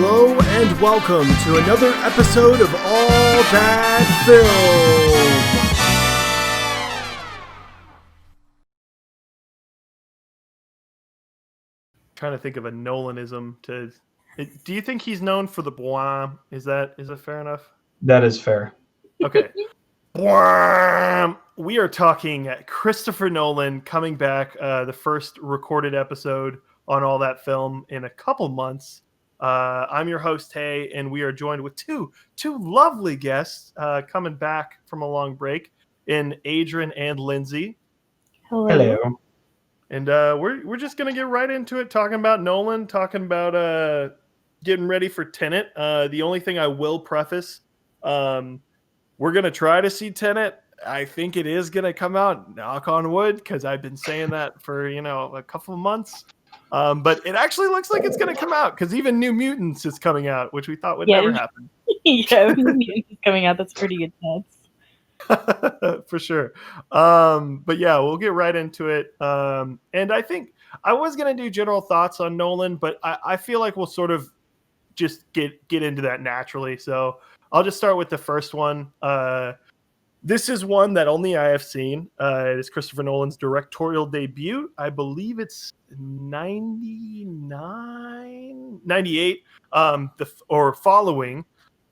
Hello and welcome to another episode of All That Film. Trying to think of a Nolanism to. Do you think he's known for the bwam? Is that fair enough? That is fair. Okay. Bwam! We are talking Christopher Nolan coming back, the first recorded episode on All That Film in a couple months. I'm your host, Hay, and we are joined with two lovely guests coming back from a long break in Adrian and Lindsay. Hello. And we're just gonna get right into it, talking about Nolan, talking about getting ready for Tenet. The only thing I will preface, we're gonna try to see Tenet. I think it is gonna come out, knock on wood, because I've been saying that for a couple of months. But it actually looks like it's going to come out because even New Mutants is coming out, which we thought would never happen. Yeah, New Mutants is coming out. That's pretty good nuts. For sure. But yeah, we'll get right into it. And I think I was going to do general thoughts on Nolan, but I feel like we'll sort of just get into that naturally. So I'll just start with the first one. This is one that only I have seen. It is Christopher Nolan's directorial debut. I believe it's 98, or following.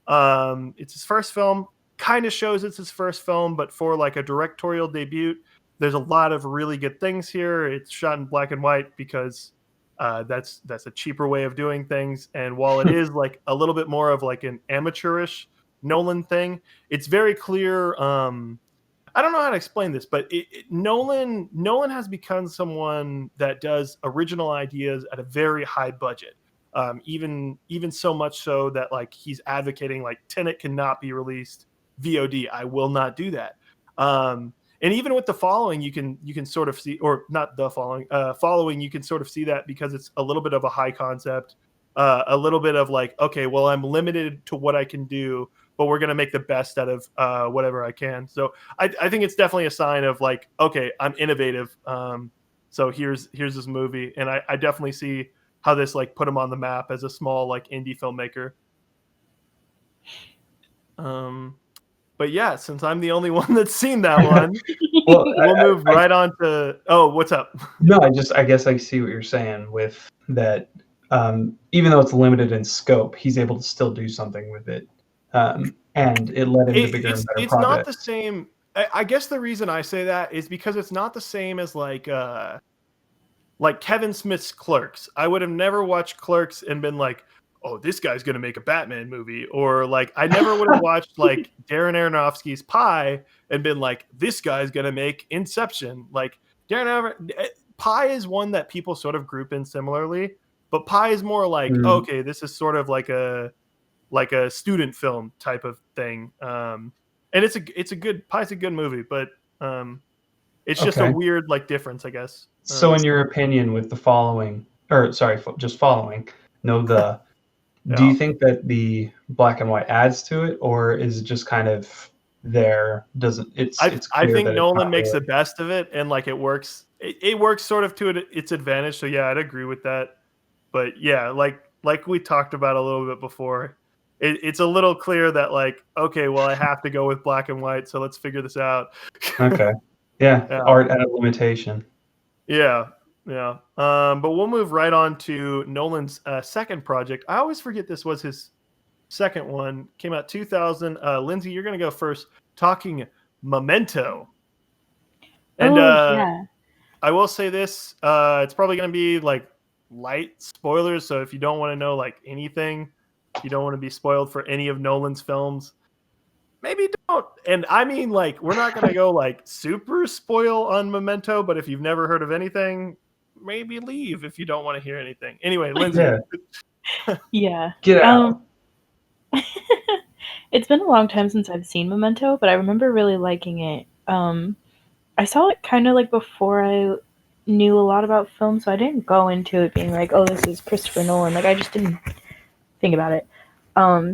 It's his first film. Kind of shows it's his first film, but for like a directorial debut, there's a lot of really good things here. It's shot in black and white because that's a cheaper way of doing things. And while it is like a little bit more of like an amateurish Nolan thing, it's very clear. I don't know how to explain this, but Nolan has become someone that does original ideas at a very high budget. Even so much so that like he's advocating like Tenet cannot be released VOD. I will not do that. And even with the following, you can sort of see, or not the following, following, you can sort of see that because it's a little bit of a high concept, a little bit of like, okay, well, I'm limited to what I can do, but we're going to make the best out of whatever I can. So I think it's definitely a sign of like, okay, I'm innovative. So here's this movie. And I definitely see how this like put him on the map as a small like indie filmmaker. But yeah, since I'm the only one that's seen that one, we'll move right on to, what's up? No, I guess I see what you're saying with that. Even though it's limited in scope, he's able to still do something with it. And it led into bigger and better it's projects. Not the same. I guess the reason I say that is because it's not the same as like Kevin Smith's Clerks. I would have never watched Clerks and been like, oh, this guy's going to make a Batman movie. Or like, I never would have watched like Darren Aronofsky's Pi and been like, this guy's going to make Inception. Like Pi is one that people sort of group in similarly, but Pi is more like, okay, this is sort of like a student film type of thing. And Pi's a good movie, but it's just a weird like difference, I guess. So in your opinion with the following, or sorry, just following, do you think that the black and white adds to it, or is it just kind of there? I think Nolan makes the best of it, and like it works. It works sort of to its advantage. So yeah, I'd agree with that. But yeah, like we talked about a little bit before, it's a little clear that like, okay, well, I have to go with black and white, so let's figure this out. Okay. Yeah. Art at a limitation. Yeah. But we'll move right on to Nolan's second project. I always forget this was his second one. Came out 2000. Lindsay, you're going to go first. Talking Memento. And yeah. I will say this. It's probably going to be like light spoilers. So if you don't want to know like anything, you don't want to be spoiled for any of Nolan's films, maybe don't. And I mean, like, we're not going to go like super spoil on Memento, but if you've never heard of anything, maybe leave if you don't want to hear anything. Anyway, Lindsay. Yeah. Get out. It's been a long time since I've seen Memento, but I remember really liking it. I saw it kind of like before I knew a lot about film, so I didn't go into it being like, oh, this is Christopher Nolan. Like, I just didn't think about it.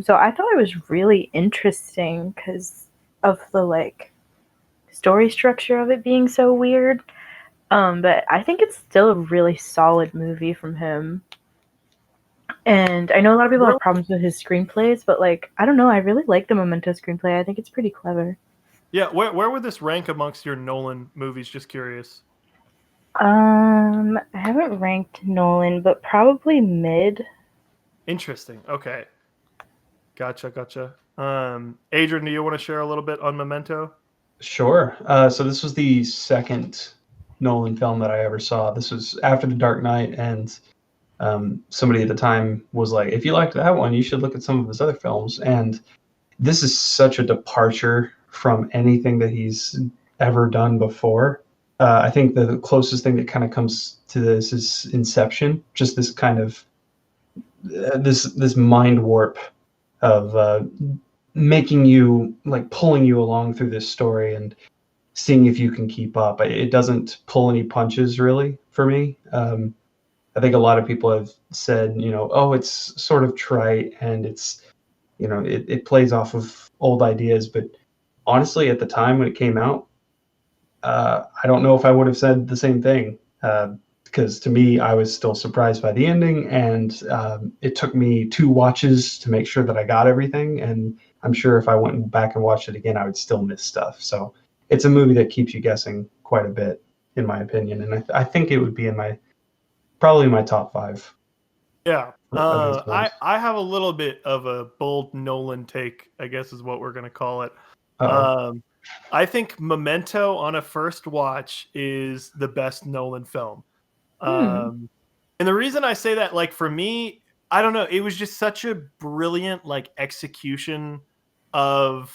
So I thought it was really interesting because of the like story structure of it being so weird. But I think it's still a really solid movie from him. And I know a lot of people have problems with his screenplays, but like I don't know, I really like the Memento screenplay. I think it's pretty clever. Yeah, where would this rank amongst your Nolan movies? Just curious. I haven't ranked Nolan, but probably mid. Interesting. Okay. Gotcha. Adrian, do you want to share a little bit on Memento? Sure. So this was the second Nolan film that I ever saw. This was after The Dark Knight, and somebody at the time was like, if you liked that one, you should look at some of his other films. And this is such a departure from anything that he's ever done before. I think the closest thing that kind of comes to this is Inception, just this kind of this mind warp of making you, like, pulling you along through this story and seeing if you can keep up. It doesn't pull any punches really for me. I think a lot of people have said, oh, it's sort of trite and it's, it plays off of old ideas. But honestly, at the time when it came out, I don't know if I would have said the same thing. Because to me, I was still surprised by the ending, and it took me 2 watches to make sure that I got everything. And I'm sure if I went back and watched it again, I would still miss stuff. So it's a movie that keeps you guessing quite a bit, in my opinion. And I think it would be in probably my top 5. Yeah. I have a little bit of a bold Nolan take, I guess is what we're going to call it. I think Memento on a first watch is the best Nolan film. And the reason I say that, like, for me, I don't know, it was just such a brilliant, like, execution of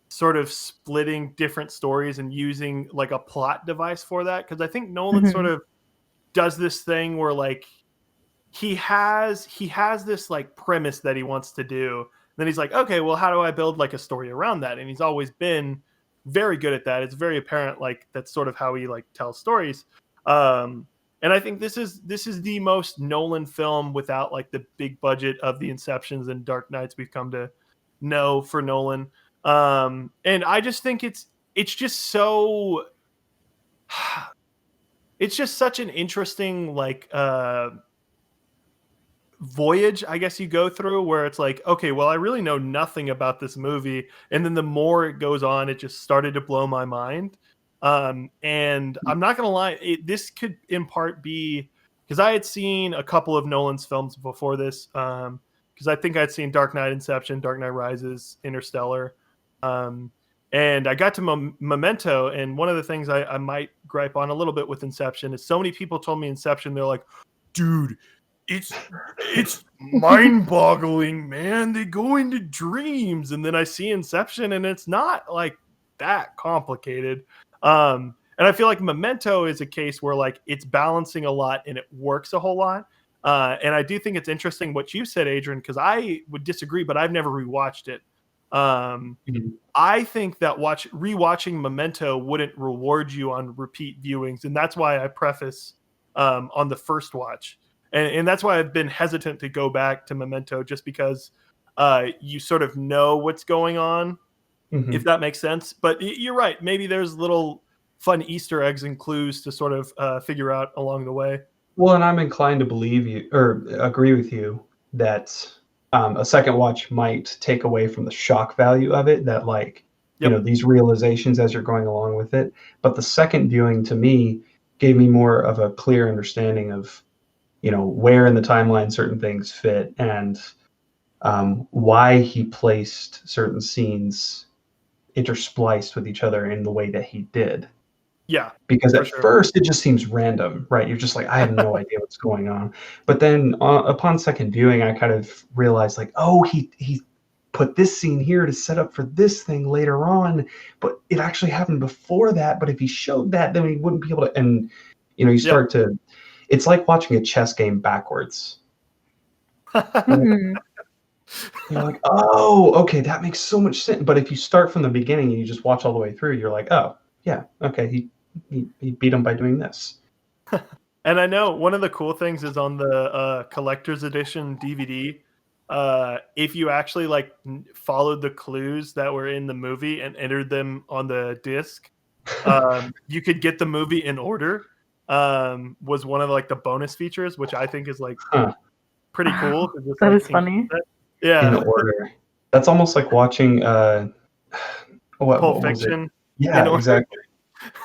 sort of splitting different stories and using, like, a plot device for that. Because I think Nolan sort of does this thing where, like, he has this, like, premise that he wants to do. Then he's like, okay, well, how do I build, like, a story around that? And he's always been very good at that. It's very apparent, like, that's sort of how he, like, tells stories. And I think this is the most Nolan film without, like, the big budget of the Inceptions and Dark Knights we've come to know for Nolan. And I just think it's just so it's just such an interesting, like, voyage, I guess, you go through, where it's like, okay, well, I really know nothing about this movie, and then the more it goes on, it just started to blow my mind. And I'm not gonna lie, this could in part be because I had seen a couple of Nolan's films before this, because I think I'd seen Dark Knight, Inception, Dark Knight Rises, Interstellar, and I got to Memento, and one of the things I might gripe on a little bit with Inception is so many people told me Inception, they're like, dude, it's mind-boggling, man. They go into dreams, and then I see Inception, and it's not, like, that complicated. And I feel like Memento is a case where, like, it's balancing a lot and it works a whole lot. And I do think it's interesting what you said, Adrian, because I would disagree, but I've never rewatched it. I think that rewatching Memento wouldn't reward you on repeat viewings, and that's why I preface on the first watch. And that's why I've been hesitant to go back to Memento, just because you sort of know what's going on, if that makes sense. But you're right. Maybe there's little fun Easter eggs and clues to sort of figure out along the way. Well, and I'm inclined to believe you or agree with you that a second watch might take away from the shock value of it, that, like, these realizations as you're going along with it. But the second viewing, to me, gave me more of a clear understanding of, where in the timeline certain things fit, and why he placed certain scenes interspliced with each other in the way that he did. Yeah. Because at first it just seems random, right? You're just like, I have no idea what's going on. But then upon second viewing, I kind of realized, like, oh, he put this scene here to set up for this thing later on, but it actually happened before that. But if he showed that, then he wouldn't be able to. And, you start to, it's like watching a chess game backwards. You're like, oh, okay, that makes so much sense. But if you start from the beginning and you just watch all the way through, you're like, oh, yeah, okay, he beat him by doing this. And I know one of the cool things is on the collector's edition DVD, if you actually, like, followed the clues that were in the movie and entered them on the disc, you could get the movie in order. Was one of, like, the bonus features, which I think is, like, pretty cool. To just, That like, is funny. that. Yeah. In order. That's almost like watching what Pulp was it? Fiction. Yeah, In order. exactly.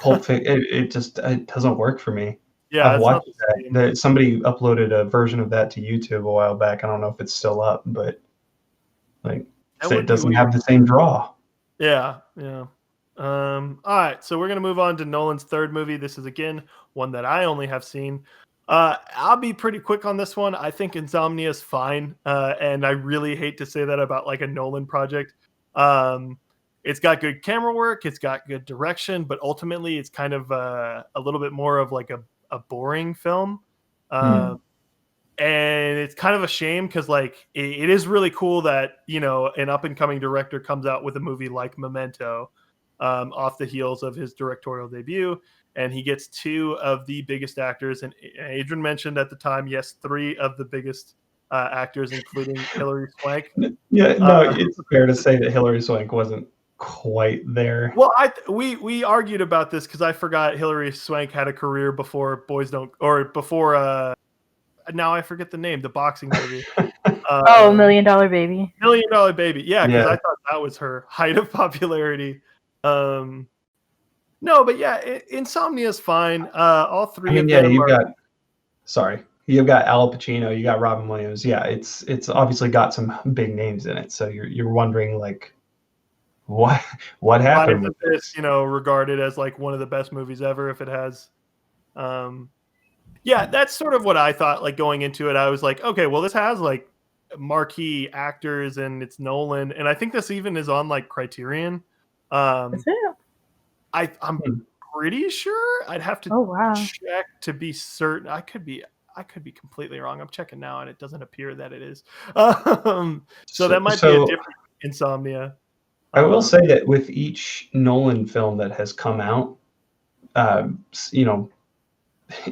Pulp Fiction. It just doesn't work for me. Yeah, I've it's not watched the that. same. Somebody uploaded a version of that to YouTube a while back. I don't know if it's still up, but like That it would be doesn't have weird. the same draw. Yeah, yeah. All right, so we're gonna move on to Nolan's third movie. This is again one that I only have seen. I'll be pretty quick on this one. I think Insomnia is fine, and I really hate to say that about like a Nolan project. Um, it's got good camera work, it's got good direction, but ultimately it's kind of a little bit more of like a boring film. Hmm. And it's kind of a shame because like it is really cool that an up and coming director comes out with a movie like Memento, off the heels of his directorial debut, and he gets two of the biggest actors. And Adrian mentioned at the time, yes, three of the biggest actors, including Hilary Swank. Yeah, no, Uh, it's fair to say that Hilary Swank wasn't quite there. well, we argued about this because I forgot Hilary Swank had a career before Boys Don't, or before now I forget the name, the boxing movie. Oh, $1 Million Baby. $1 Million Baby. Yeah, because Yeah. I thought that was her height of popularity. No, but yeah, Insomnia is fine. All I three mean, of yeah, them you've are. you've got Al Pacino, you got Robin Williams. Yeah, it's obviously got some big names in it. So you're wondering like what Why happened isn't with this, this? regarded as like one of the best movies ever? If it has, yeah, that's sort of what I thought. Like going into it, I was like, okay, well, this has like marquee actors, and it's Nolan, and I think this even is on like Criterion. Is it? I'm Hmm. pretty sure. I'd have to Oh, wow. check to be certain. I could be completely wrong. I'm checking now, and it doesn't appear that it is. So that might be a So different Insomnia. I will Um, say that with each Nolan film that has come out, you know,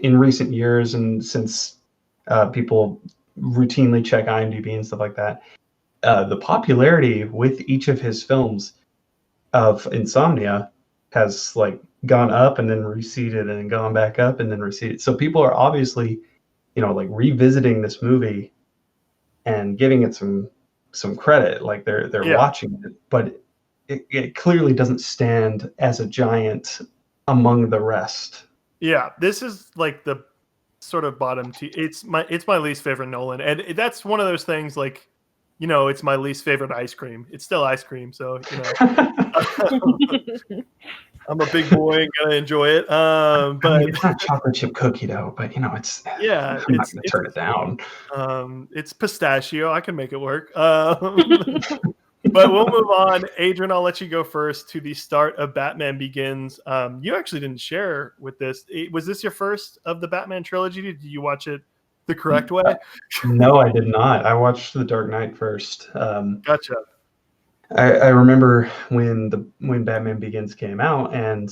in recent years and since people routinely check IMDb and stuff like that, the popularity with each of his films of Insomnia has like gone up and then receded and gone back up and then receded. So people are obviously, like revisiting this movie and giving it some credit. Like they're yeah, watching it, but it clearly doesn't stand as a giant among the rest. yeah. This is like the sort of bottom tier. It's my least favorite Nolan, and that's one of those things. Like, it's my least favorite ice cream. It's still ice cream, so I'm a big boy and gonna enjoy it. I But mean, it's not chocolate chip cookie dough, but it's yeah, I'm not going to turn it down. it's pistachio. I can make it work. But we'll move on. Adrian, I'll let you go first to the start of Batman Begins. You actually didn't share with this. Was this your first of the Batman trilogy? Did you watch it the correct way? No, I did not. I watched The Dark Knight first. Gotcha. I remember when Batman Begins came out, and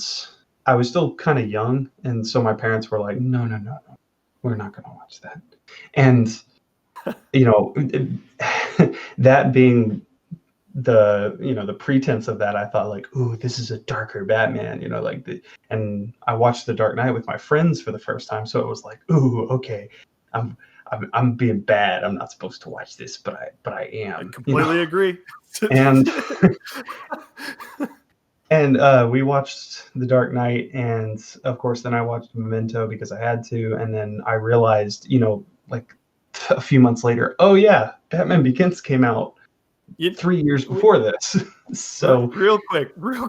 I was still kind of young, and so my parents were like, "No, we're not going to watch that." And that being the pretense of that, I thought like, "Ooh, this is a darker Batman," and I watched The Dark Knight with my friends for the first time, so it was like, "Ooh, okay, I'm being bad. I'm not supposed to watch this, but I am." I completely agree. And we watched The Dark Knight, and of course then I watched Memento because I had to, and then I realized, like a few months later, oh yeah, Batman Begins came out 3 years before this. So real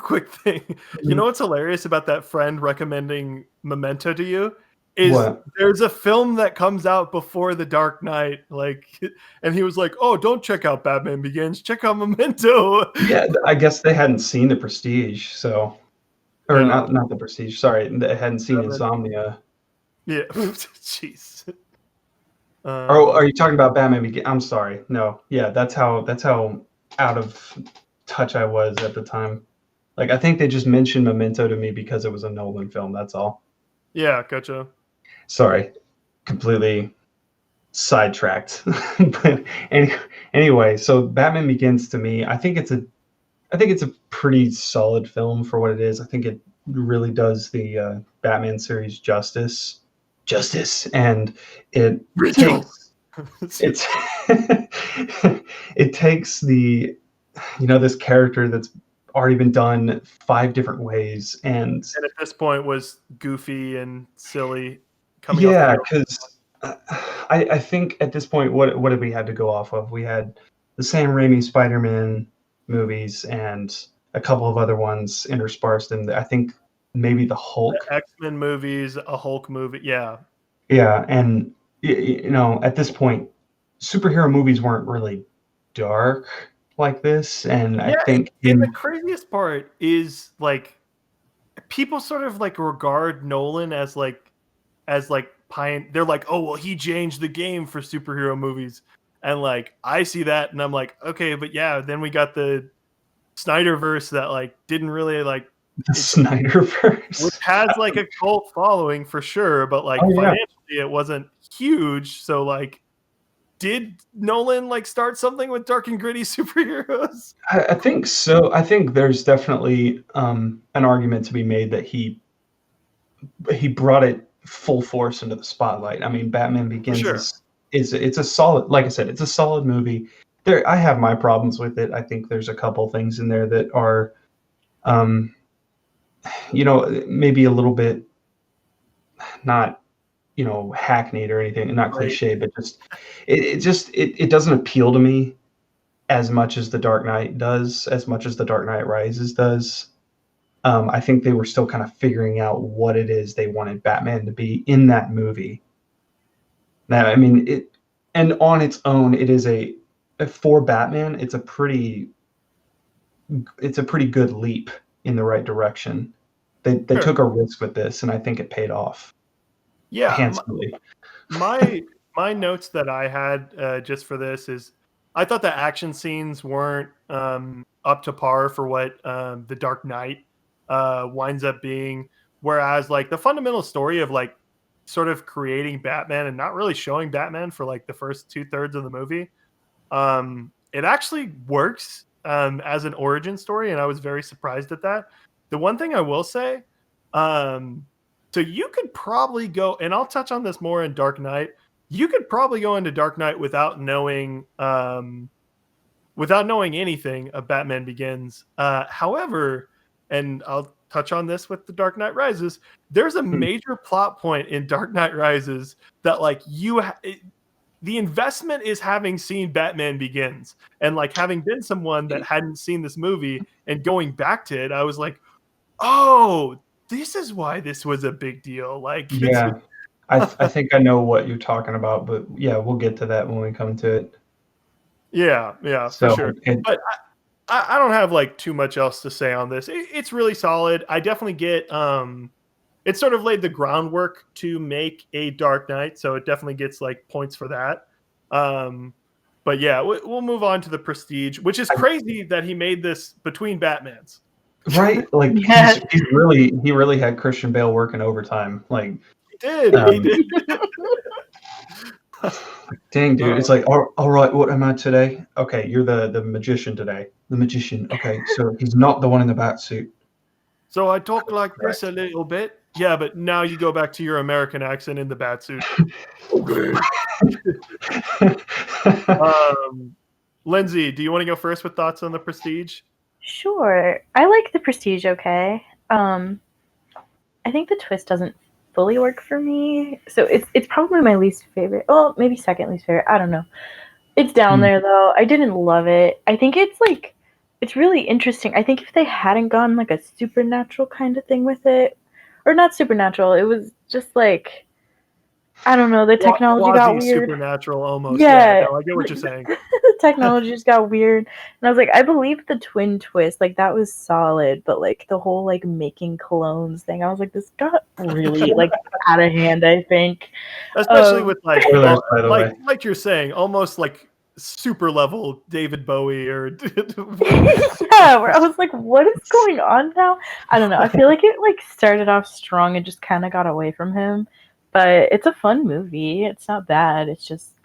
quick thing. You know what's hilarious about that friend recommending Memento to you? Is what? There's a film that comes out before The Dark Knight, and he was like, "Oh, don't check out Batman Begins, check out Memento." Yeah, I guess they hadn't seen The Prestige, so or not The Prestige. Sorry, they hadn't seen Insomnia. Yeah, jeez. Oh, are you talking about Batman Begins? I'm sorry. No, yeah, that's how out of touch I was at the time. Like I think they just mentioned Memento to me because it was a Nolan film. That's all. Yeah, gotcha. Sorry, completely sidetracked. But anyway, so Batman Begins to me, I think it's a pretty solid film for what it is. I think it really does the Batman series justice, and it takes it's it takes this character that's already been done 5 different ways, and at this point was goofy and silly coming off the yeah, heel. because I think at this point, what did we had to go off of? We had the Sam Raimi Spider-Man movies and a couple of other ones interspersed, and I think maybe the Hulk. The X-Men movies, a Hulk movie. Yeah. Yeah, and at this point, superhero movies weren't really dark like this, and I Yeah, think and the craziest part is like people sort of like regard Nolan as they're like, oh well, he changed the game for superhero movies, and like I see that and I'm like, okay, but yeah, then we got the Snyderverse that like didn't really like the Snyderverse, which has like a cult following for sure, but like financially it wasn't huge. So like, did Nolan like start something with dark and gritty superheroes? I think so. I think there's definitely an argument to be made that he brought it full force into the spotlight. I mean, Batman Begins Sure. is it's a solid, like I said, it's a solid movie. I have my problems with it. I think there's a couple things in there that are, maybe a little bit not, hackneyed or anything, not cliche, but it doesn't appeal to me as much as The Dark Knight does, as much as The Dark Knight Rises does. I think they were still kind of figuring out what it is they wanted Batman to be in that movie. Now, I mean, and on its own, it is for Batman, it's a pretty good leap in the right direction. They took a risk with this, and I think it paid off. Yeah, handsomely. My notes that I had just for this is I thought the action scenes weren't up to par for what The Dark Knight winds up being. Whereas like the fundamental story of like sort of creating Batman and not really showing Batman for like the first 2/3 of the movie, it actually works as an origin story, and I was very surprised at that. The one thing I will say, so you could probably go, and I'll touch on this more in Dark Knight. You could probably go into Dark Knight without knowing anything of Batman Begins. However, and I'll touch on this with The Dark Knight Rises. There's a major plot point in Dark Knight Rises that like the investment is having seen Batman Begins, and like having been someone that hadn't seen this movie and going back to it, I was like, oh, this is why this was a big deal. Like, yeah, I think I know what you're talking about, but yeah, we'll get to that when we come to it. Yeah, for sure. But I don't have like too much else to say on this. It's really solid. I definitely get it sort of laid the groundwork to make a Dark Knight, so it definitely gets like points for that. But yeah, we'll move on to The Prestige, which is crazy that he made this between Batmans. Right, like he really had Christian Bale working overtime. Like he did. Dang, dude, it's like, all right, what am I today? Okay, you're the magician today. The magician. Okay, so he's not the one in the bat suit. So I talk like this a little bit. Yeah, but now you go back to your American accent in the bat suit. Lindsay, do you want to go first with thoughts on The Prestige? Sure. I like The Prestige okay. I think the twist doesn't fully work for me. So it's probably my least favorite. Well, maybe second least favorite. I don't know. It's down there though. I didn't love it. I think it's really interesting. I think if they hadn't gone like a supernatural kind of thing with it, or not supernatural, it was just like, I don't know, the technology got weird. Supernatural almost. Yeah, no, I get what you're saying. The technology just got weird. And I was like, I believe the twin twist, like that was solid, but like the whole like making clones thing, I was like, this got really like out of hand, I think. Especially with like spoilers, by the way. Like you're saying, almost like super level David Bowie or yeah, where I was like, what is going on now? I don't know. I feel like it like started off strong and just kind of got away from him. But it's a fun movie. It's not bad. It's just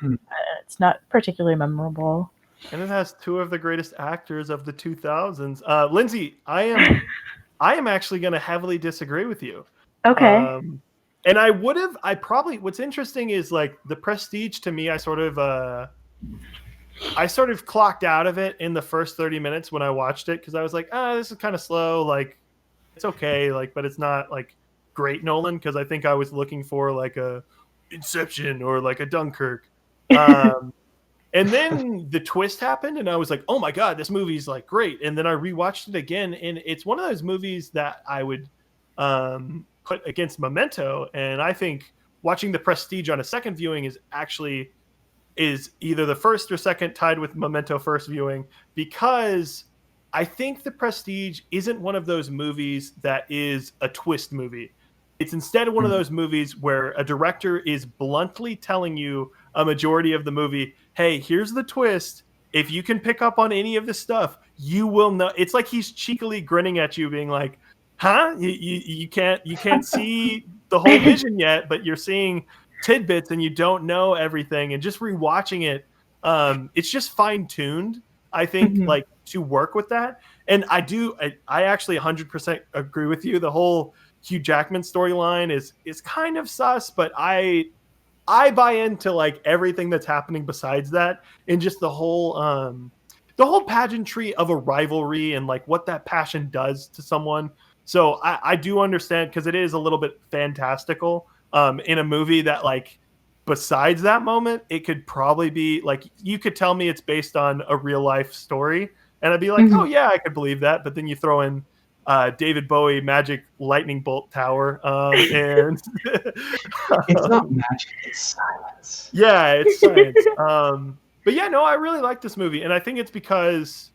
it's not particularly memorable. And it has two of the greatest actors of the 2000s. Lindsay, I am actually going to heavily disagree with you. Okay. And what's interesting is like The Prestige to me, I sort of clocked out of it in the first 30 minutes when I watched it, because I was like, this is kind of slow. Like, it's okay, like, but it's not like great Nolan, because I think I was looking for like a Inception or like a Dunkirk. And then the twist happened, and I was like, oh my God, this movie's like great. And then I rewatched it again, and it's one of those movies that I would put against Memento. And I think watching The Prestige on a second viewing is either the first or second, tied with Memento first viewing, because I think The Prestige isn't one of those movies that is a twist movie. It's instead one of those movies where a director is bluntly telling you a majority of the movie, hey, here's the twist. If you can pick up on any of this stuff, you will know. It's like he's cheekily grinning at you, being like, huh? You can't see the whole vision yet, but you're seeing tidbits and you don't know everything. And just rewatching it, it's just fine-tuned, I think, like, to work with that. And I actually 100% agree with you. The whole Hugh Jackman storyline is kind of sus, but I buy into like everything that's happening besides that, and just the whole pageantry of a rivalry and like what that passion does to someone. So I do understand, because it is a little bit fantastical in a movie that, like, besides that moment, it could probably be like, you could tell me it's based on a real life story, and I'd be like, oh yeah, I could believe that. But then you throw in David Bowie magic lightning bolt tower, and it's not magic, it's science. Yeah, it's science. But yeah, no, I really like this movie, and I think it's because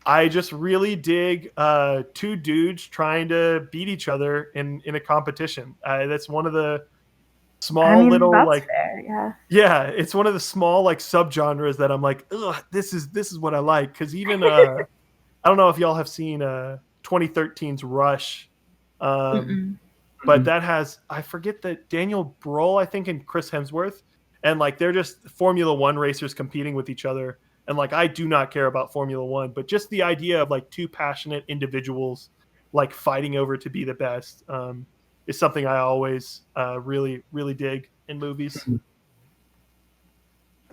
I just really dig two dudes trying to beat each other in a competition. That's one of the small little like fair, yeah, it's one of the small like subgenres that I'm like, ugh, this is what I like. Because even I don't know if y'all have seen 2013's Rush, but that has, I forget, that Daniel Bruhl, I think, and Chris Hemsworth, and like they're just Formula One racers competing with each other. And like, I do not care about Formula One, but just the idea of like two passionate individuals like fighting over to be the best is something I always really, really dig in movies.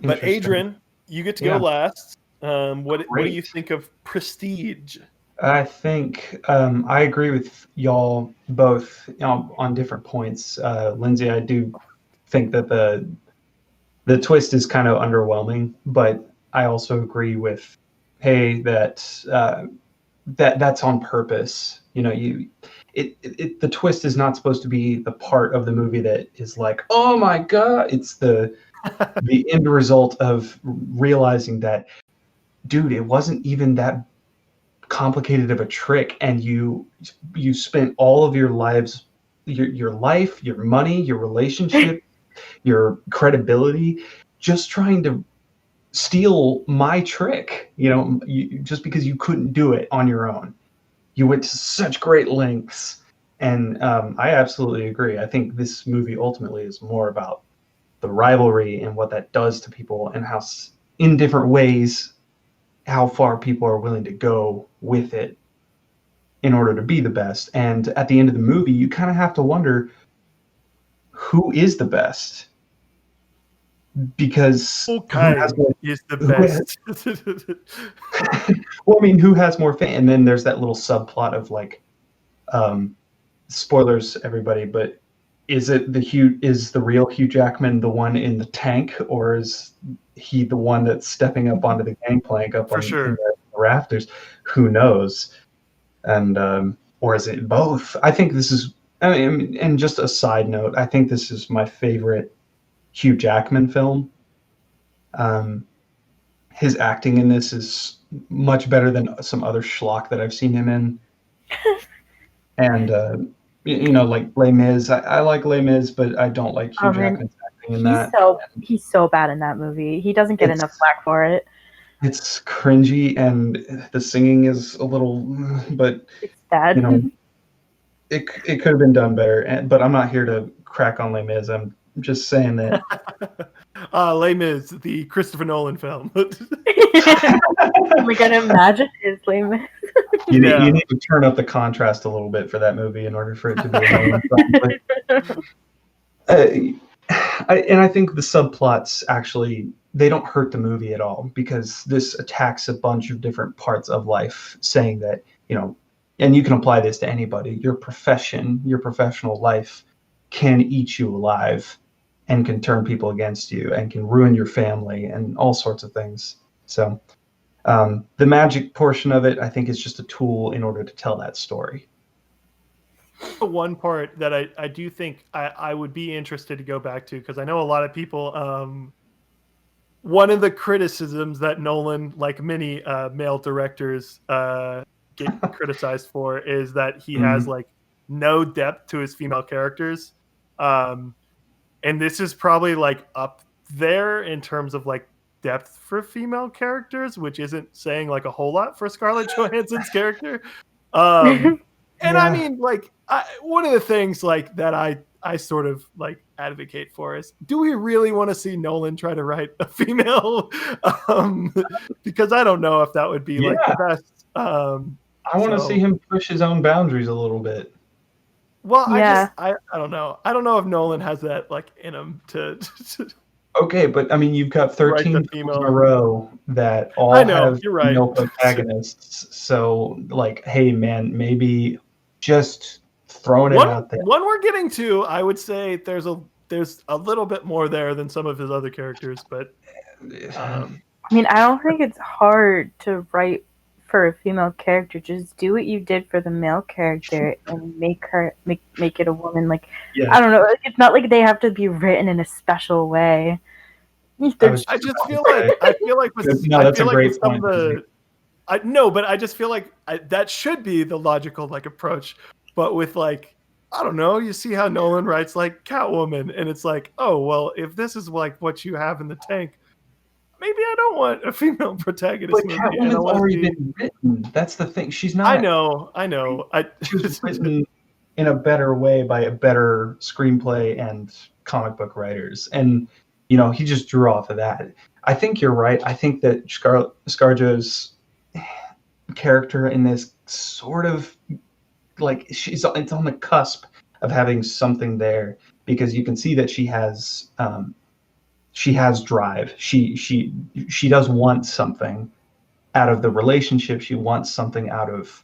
But Adrian, you get to go last. What do you think of Prestige? I think I agree with y'all both, on different points. Lindsay, I do think that the twist is kind of underwhelming, but I also agree with, hey, that's on purpose. You know, the twist is not supposed to be the part of the movie that is like, oh my God. It's the end result of realizing that, dude, it wasn't even that complicated of a trick, and you spent all of your lives, your life, your money, your relationship, your credibility, just trying to steal my trick. Just because you couldn't do it on your own, you went to such great lengths. And I absolutely agree. I think this movie ultimately is more about the rivalry and what that does to people, and how in different ways how far people are willing to go with it in order to be the best. And at the end of the movie, you kind of have to wonder, who is the best? Because is the best. Well, I mean, who has more fame? And then there's that little subplot of like, spoilers, everybody, but is the real Hugh Jackman the one in the tank, or is he the one that's stepping up onto the gangplank up in the rafters? Who knows? And or is it both? I think this is, and just a side note, I think this is my favorite Hugh Jackman film. His acting in this is much better than some other schlock that I've seen him in. And like Les Mis, I like Les Mis, but I don't like Hugh Jackman's acting in that. He's so bad in that movie. He doesn't get enough flack for it. It's cringy, and the singing is a little, but it's bad. It could have been done better. But I'm not here to crack on Les Mis. I'm just saying that. Les Mis, the Christopher Nolan film. We're gonna imagine his Les Mis. You need to turn up the contrast a little bit for that movie in order for it to be a Nolan film. I think the subplots actually, they don't hurt the movie at all, because this attacks a bunch of different parts of life, saying that, and you can apply this to anybody, your profession, your professional life can eat you alive and can turn people against you and can ruin your family and all sorts of things. So the magic portion of it, I think, is just a tool in order to tell that story. The one part that I do think I would be interested to go back to, because I know a lot of people, one of the criticisms that Nolan, like many male directors, get criticized for is that he has like no depth to his female characters. And this is probably like up there in terms of like depth for female characters, which isn't saying like a whole lot for Scarlett Johansson's character. And I mean, like, one of the things like that I sort of like advocate for is, do we really want to see Nolan try to write a female? Because I don't know if that would be like the best. I want to see him push his own boundaries a little bit. Well, I don't know. I don't know if Nolan has that like in him to Okay, but I mean, you've got 13 films in a row that all have male protagonists. So, like, hey, man, maybe just throwing it out there. One we're getting to, I would say there's a little bit more there than some of his other characters, but I mean, I don't think it's hard to write for a female character. Just do what you did for the male character and make it a woman. Like, I don't know. It's not like they have to be written in a special way. I just feel like with some of the. But I just feel like that should be the logical like approach. But with like, I don't know, you see how Nolan writes like Catwoman, and it's like, oh well, if this is like what you have in the tank, maybe I don't want a female protagonist. But Catwoman's already been written. That's the thing. She's not. I know. She was written in a better way by a better screenplay and comic book writers, and he just drew off of that. I think you're right. I think that ScarJo's character in this sort of like it's on the cusp of having something there, because you can see that she has drive. She does want something out of the relationship. She wants something out of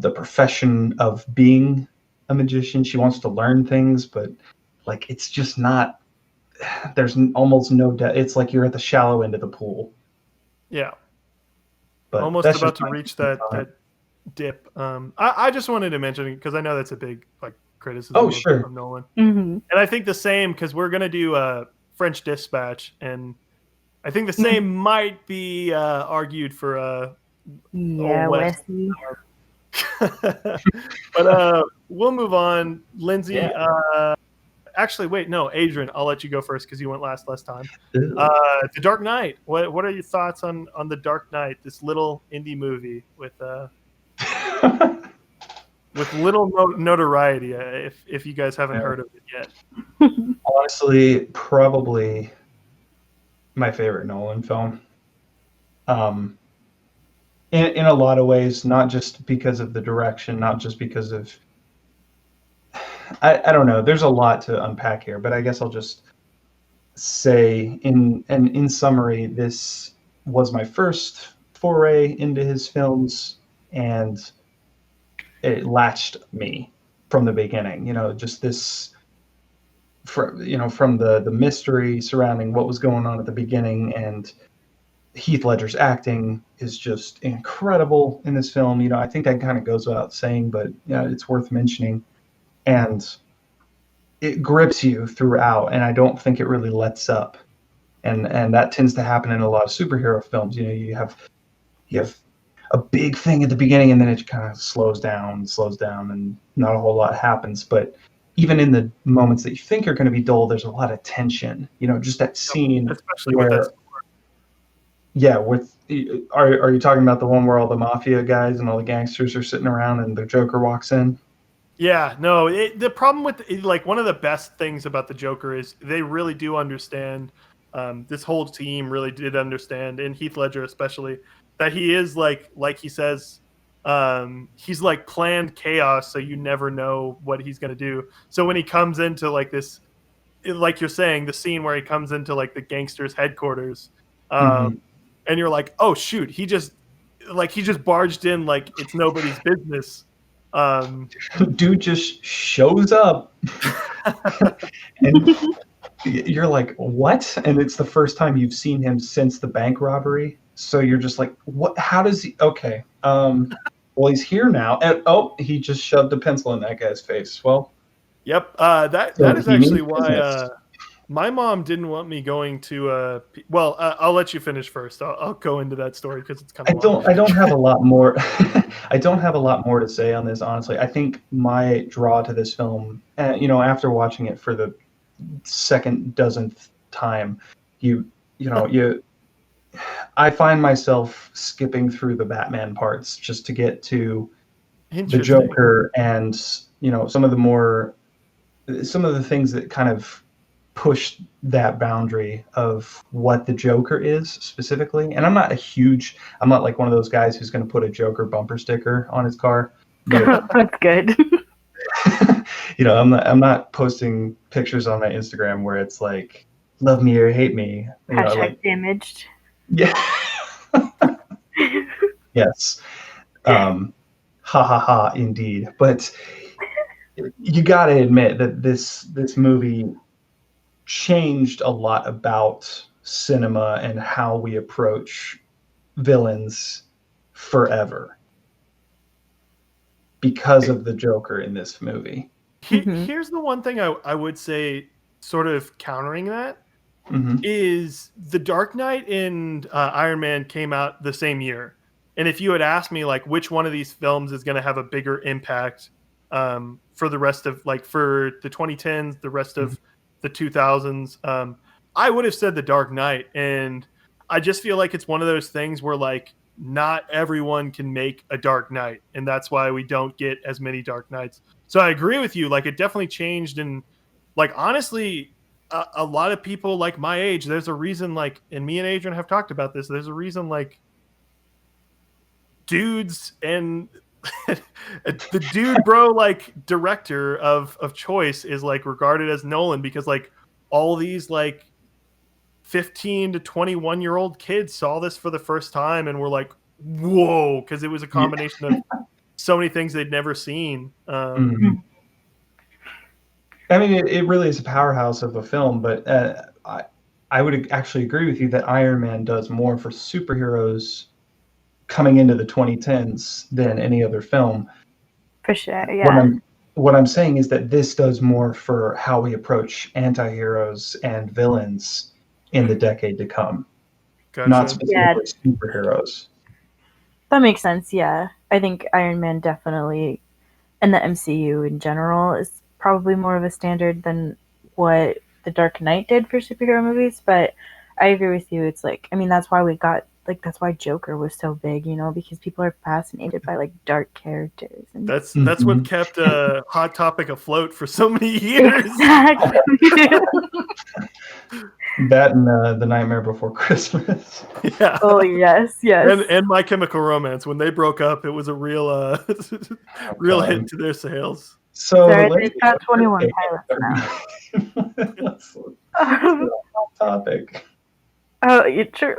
the profession of being a magician. She wants to learn things, but like it's just not. There's almost no depth. It's like you're at the shallow end of the pool. Yeah. But almost about to reach that dip. I just wanted to mention it because I know that's a big like criticism of Nolan. And I think the same, because we're going to do a French Dispatch, and I think the same might be argued for Wesley. But we'll move on. Lindsay, actually, wait, no, Adrian, I'll let you go first because you went last time. The Dark Knight. What are your thoughts on The Dark Knight, this little indie movie with little notoriety, if you guys haven't heard of it yet? Honestly, probably my favorite Nolan film. In a lot of ways, not just because of the direction, not just because of I don't know. There's a lot to unpack here, but I guess I'll just say in summary, this was my first foray into his films, and it latched me from the beginning. Just this, from the mystery surrounding what was going on at the beginning, and Heath Ledger's acting is just incredible in this film. I think that kind of goes without saying, but it's worth mentioning. And it grips you throughout, and I don't think it really lets up. And that tends to happen in a lot of superhero films. You have a big thing at the beginning, and then it kind of slows down, and not a whole lot happens. But even in the moments that you think are going to be dull, there's a lot of tension. Just that scene, especially where, with that. Are you talking about the one where all the mafia guys and all the gangsters are sitting around and the Joker walks in? Yeah, no. The problem with one of the best things about the Joker is they really do understand. This whole team really did understand, and Heath Ledger especially, that he is like he says, he's like planned chaos, so you never know what he's gonna do. So when he comes into like this like you're saying, the scene where he comes into like the gangsters' headquarters, Mhm. and you're like, oh shoot, he just barged in like it's nobody's business. Dude just shows up, and you're like, what? And it's the first time you've seen him since the bank robbery. So you're just like, what? How does he? Okay. Well, he's here now. And oh, he just shoved a pencil in that guy's face. Well, Yep. That so is he actually means why business. my mom didn't want me going to. I'll let you finish first. I'll go into that story because it's kind I of long. don't have a lot more. I don't have a lot more to say on this, honestly. I think my draw to this film, after watching it for the second dozenth time, you know, you I find myself skipping through the Batman parts just to get to the Interesting. Joker and some of the things that kind of push that boundary of what the Joker is specifically. And I'm not like one of those guys who's going to put a Joker bumper sticker on his car. But That's good. I'm not posting pictures on my Instagram where it's like love me or hate me. Hashtag damaged. Yeah. Yes. Ha ha ha, indeed. But you got to admit that this movie changed a lot about cinema and how we approach villains forever because of the Joker in this movie. Here's the one thing I would say, sort of countering that, is The Dark Knight and Iron Man came out the same year. And if you had asked me like which one of these films is going to have a bigger impact for the rest of for the 2010s, the rest of the 2000s, I would have said The Dark Knight. And I just feel like it's one of those things where like not everyone can make a Dark Knight, and that's why we don't get as many Dark Knights. So I agree with you. Like it definitely changed, and like honestly, a lot of people like my age, there's a reason. Like, and me and Adrian have talked about this. There's a reason like dudes and the dude bro like director of choice is like regarded as Nolan, because like all these like 15 to 21-year-old kids saw this for the first time and were like, whoa, because it was a combination of so many things they'd never seen. I mean, it really is a powerhouse of a film, but I would actually agree with you that Iron Man does more for superheroes coming into the 2010s than any other film. For sure, yeah. What I'm saying is that this does more for how we approach anti-heroes and villains in the decade to come. Gotcha. Not specifically superheroes. That makes sense, yeah. I think Iron Man definitely, and the MCU in general, is probably more of a standard than what The Dark Knight did for superhero movies, but I agree with you. It's like, I mean, that's why that's why Joker was so big, because people are fascinated by like dark characters. And that's what kept Hot Topic afloat for so many years. Exactly. That and The Nightmare Before Christmas. Yeah. Oh yes. And My Chemical Romance. When they broke up, it was a real real hit to their sales. So it's got 21 pilots now. Topic. Oh, you're true.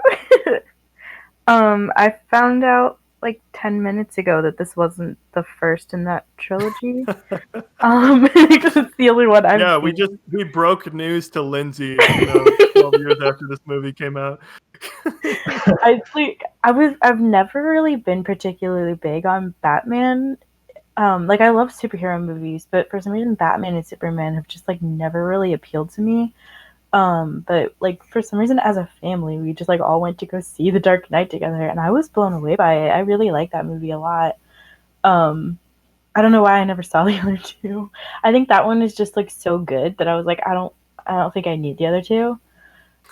I found out like 10 minutes ago that this wasn't the first in that trilogy. Because it's the only one I've seen. We broke news to Lindsay 12 years after this movie came out. I've never really been particularly big on Batman. Like I love superhero movies, but for some reason Batman and Superman have just like never really appealed to me. But like for some reason as a family we just like all went to go see The Dark Knight together, and I was blown away by it. I really like that movie a lot. I don't know why I never saw the other two. I think that one is just like so good that I was like, I don't think I need the other two.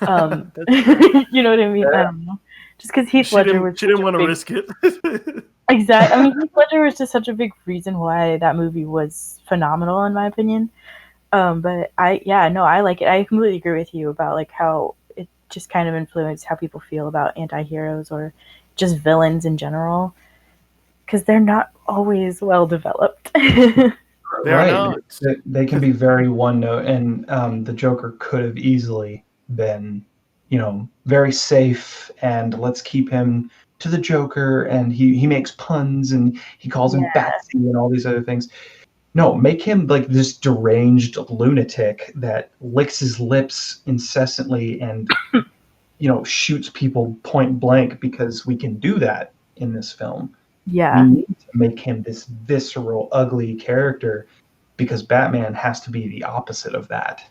You know what I mean? I don't know. Just because Heath Ledger was, she didn't want to risk it. Exactly. I mean, Heath Ledger was just such a big reason why that movie was phenomenal in my opinion. But I like it. I completely agree with you about like how it just kind of influenced how people feel about anti-heroes or just villains in general, because they're not always well developed. They are not. They can be very one note, and the Joker could have easily been, very safe, and let's keep him to the Joker, and he makes puns, and he calls him Batsy and all these other things. No, make him like this deranged lunatic that licks his lips incessantly and shoots people point blank, because we can do that in this film. Yeah. We need to make him this visceral, ugly character, because Batman has to be the opposite of that.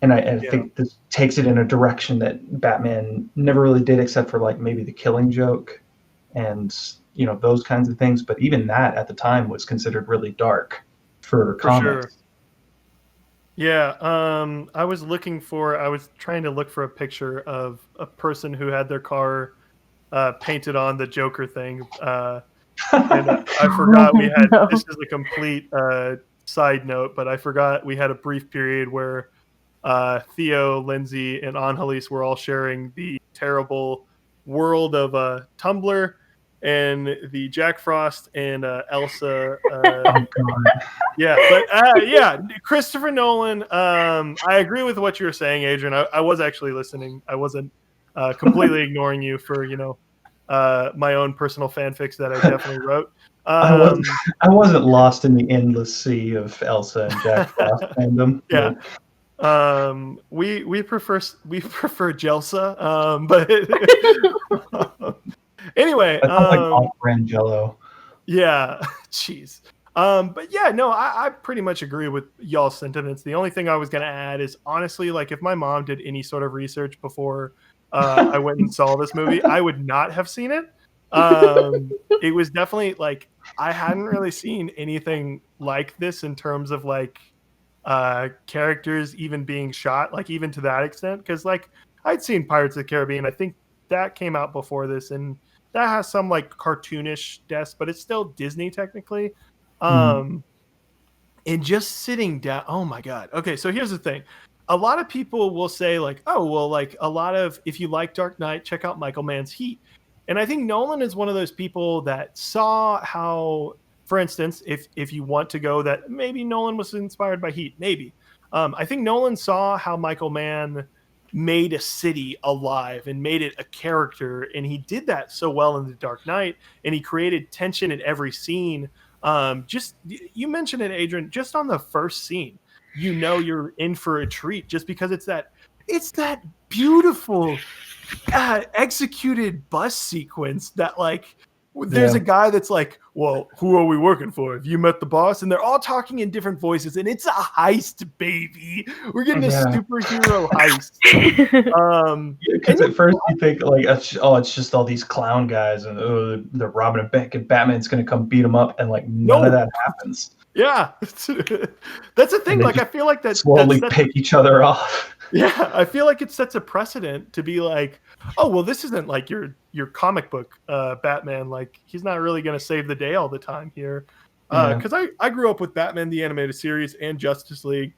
And I think this takes it in a direction that Batman never really did, except for like maybe the Killing Joke and those kinds of things. But even that at the time was considered really dark for comics. Sure. Yeah, I was trying to look for a picture of a person who had their car painted on the Joker thing. And I forgot we had, this is a complete side note, but I forgot we had a brief period where Theo, Lindsay, and Angelis were all sharing the terrible world of Tumblr and the Jack Frost and Elsa. Oh, God. Yeah, but Christopher Nolan. I agree with what you were saying, Adrian. I was actually listening. I wasn't completely ignoring you for my own personal fanfics that I definitely wrote. I wasn't lost in the endless sea of Elsa and Jack Frost fandom. Yeah. We prefer Jelsa, but anyway, I like off-brand Jello. Yeah, jeez. But yeah, no, I pretty much agree with y'all's sentiments. The only thing I was gonna add is, honestly, like, if my mom did any sort of research before I went and saw this movie, I would not have seen it. It was definitely like, I hadn't really seen anything like this in terms of like characters even being shot, like even to that extent, because like I'd seen Pirates of the Caribbean. I think that came out before this, and that has some like cartoonish deaths, but it's still Disney technically. And just sitting down, oh my god. Okay, so here's the thing. A lot of people will say like, oh well, like if you like Dark Knight, check out Michael Mann's Heat. And I think Nolan is one of those people that saw how, for instance, if you want to go that maybe Nolan was inspired by Heat, maybe. I think Nolan saw how Michael Mann made a city alive and made it a character, and he did that so well in The Dark Knight, and he created tension in every scene. Just, you mentioned it, Adrian, just on the first scene, you're in for a treat, just because it's that beautiful executed bus sequence that like there's a guy that's like, well, who are we working for? Have you met the boss? And they're all talking in different voices, and it's a heist, baby. We're getting a superhero heist. Because at first you think like, it's just all these clown guys, and they're robbing a bank, and Batman's gonna come beat them up, and like none of that happens. Yeah, that's the thing. Like, I feel like that slowly pick each other off. Yeah, I feel like it sets a precedent to be like, oh well, this isn't like your comic book Batman. Like, he's not really going to save the day all the time here. Because I grew up with Batman the Animated Series and Justice League.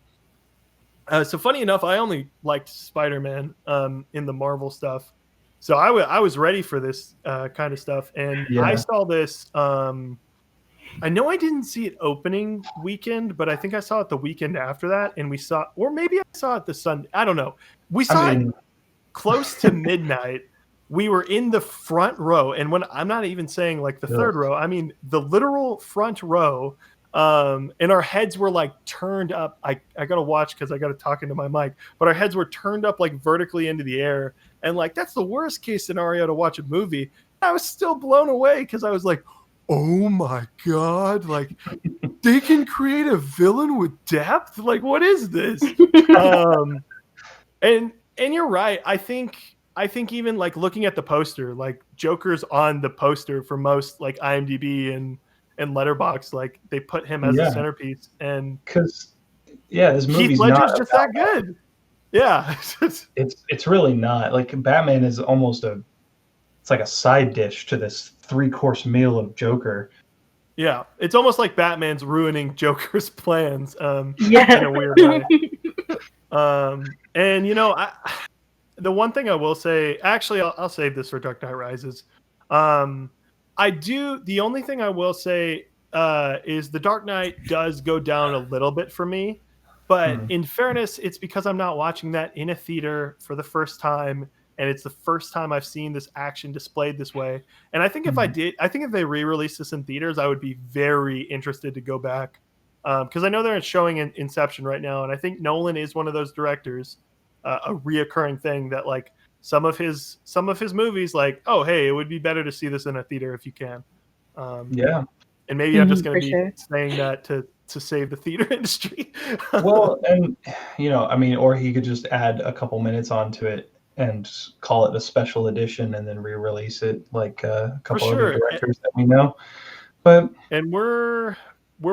So funny enough, I only liked Spider-Man in the Marvel stuff. So I was ready for this kind of stuff, and I saw this. I know I didn't see it opening weekend, but I think I saw it the weekend after that, and or maybe I saw it the Sunday. I don't know. We saw it close to midnight. We were in the front row, and when I'm not even saying like the third row, I mean the literal front row. And our heads were like turned up. I gotta watch because I gotta talk into my mic, but our heads were turned up like vertically into the air, and like that's the worst case scenario to watch a movie. I was still blown away because I was like, oh my god, like they can create a villain with depth. Like, what is this? And you're right. I think even like looking at the poster, like Joker's on the poster for most like IMDb and Letterboxd, like they put him as a centerpiece. And because this movie's Heath Ledger's just that good. Yeah. it's really not. Like, Batman is almost it's like a side dish to this 3-course meal of Joker. Yeah, it's almost like Batman's ruining Joker's plans in a weird way. And the one thing I will say, actually, I'll save this for Dark Knight Rises. The only thing I will say, is The Dark Knight does go down a little bit for me, but in fairness, it's because I'm not watching that in a theater for the first time, and it's the first time I've seen this action displayed this way. And I think if they re-release this in theaters, I would be very interested to go back, because I know they're showing Inception right now, and I think Nolan is one of those directors, a reoccurring thing that like some of his movies, like, oh hey, it would be better to see this in a theater if you can. Yeah. And maybe I'm just going to be sure. saying that to save the theater industry. Well, and I mean, or he could just add a couple minutes onto it and call it a special edition and then re-release it like a couple other directors that we know. But we're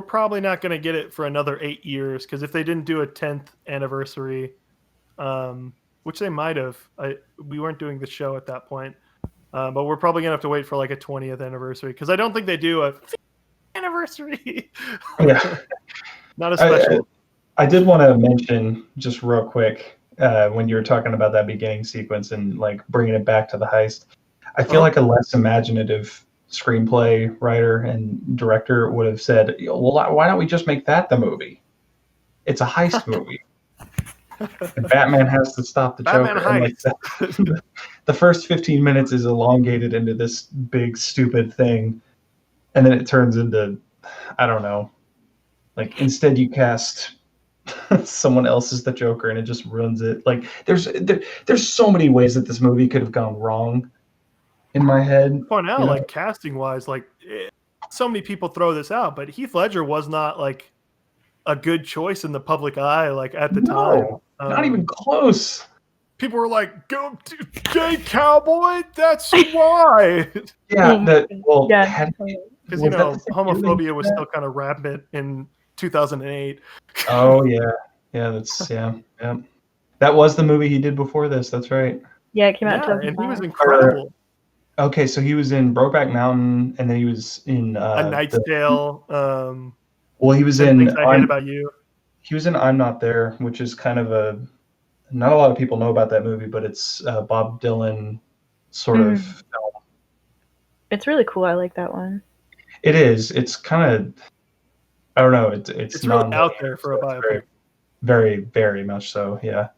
probably not going to get it for another 8 years, because if they didn't do a 10th anniversary, which they might have, we weren't doing the show at that point, but we're probably going to have to wait for like a 20th anniversary, because I don't think they do a anniversary. Yeah. Not a special. I did want to mention just real quick, when you were talking about that beginning sequence and like bringing it back to the heist, I feel like a less imaginative screenplay writer and director would have said, well, why don't we just make that the movie? It's a heist movie. And Batman has to stop the Joker. Like the first 15 minutes is elongated into this big stupid thing, and then it turns into, I don't know, like instead you cast someone else as the Joker and it just ruins it. Like there's so many ways that this movie could have gone wrong in my head. Point out, like casting wise, like so many people throw this out, but Heath Ledger was not like a good choice in the public eye, like at the time. Not even close. People were like, "Go, gay cowboy." That's why. Yeah, because homophobia was still kind of rampant in 2008. Oh yeah, that's yeah. That was the movie he did before this. That's right. Yeah, it came out. And he was incredible. Okay, so he was in Brokeback Mountain, and then he was in A Knight's Tale. Well, he was in I Hate About You. He was in I'm Not There, which is kind of not a lot of people know about that movie, but it's Bob Dylan sort of film. It's really cool. I like that one. It is. It's kind of, I don't know. It's really out there for a biopic. Very, very much so. Yeah.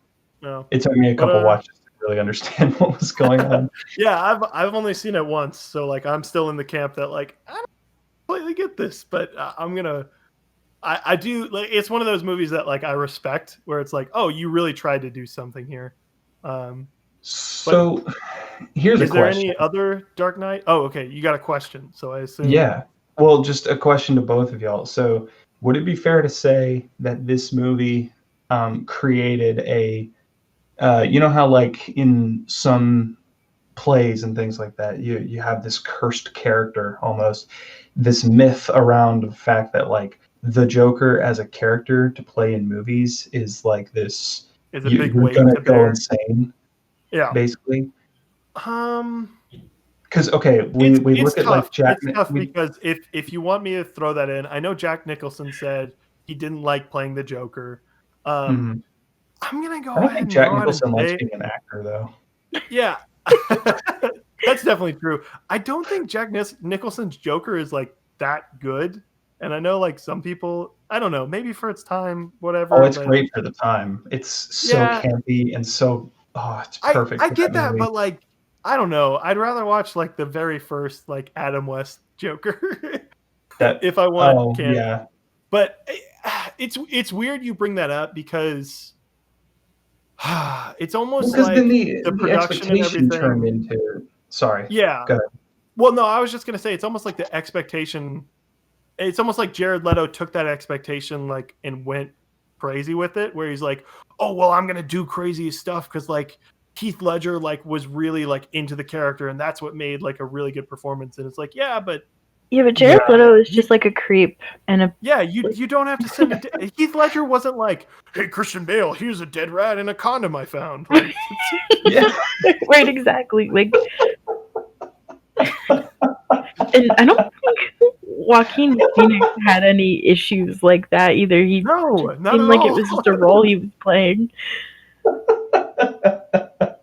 No. It took me a couple watches to really understand what was going on. Yeah, I've only seen it once, so like I'm still in the camp that like I don't completely get this, but I do, like, it's one of those movies that like I respect, where it's like, oh, you really tried to do something here. So here's a question. Is there any other Dark Knight? Oh, okay, you got a question, so I assume. Yeah, well, just a question to both of y'all. So would it be fair to say that this movie created a, you know how like in some plays and things like that, you have this cursed character, almost this myth around the fact that like the Joker as a character to play in movies is like this, is a big weight gonna go insane. Yeah, basically. Because we look at like Jack. It's tough because if you want me to throw that in, I know Jack Nicholson said he didn't like playing the Joker. I'm gonna go. I don't think Jack Nicholson likes being an actor, though. Yeah, that's definitely true. I don't think Jack Nicholson's Joker is like that good. And I know like some people, I don't know, maybe for its time, whatever. Oh, it's great for the time. It's so campy and so it's perfect. I get that, but like I don't know. I'd rather watch like the very first like Adam West Joker if I want. Camp. Yeah. But it's weird you bring that up because it's almost like the production and everything turned into. Sorry. Yeah. Go ahead. Well, no, I was just gonna say it's almost like the expectation. It's almost like Jared Leto took that expectation like and went crazy with it, where he's like, "Oh, well, I'm gonna do crazy stuff because like Heath Ledger like was really like into the character, and that's what made like a really good performance." And it's like, but Jared Leto is just like a creep and a you don't have to send it. Heath Ledger wasn't like, "Hey, Christian Bale, here's a dead rat and a condom I found." Like, right, exactly. Like, and I don't think Joaquin Phoenix had any issues like that either. He not seemed like it was just a role he was playing.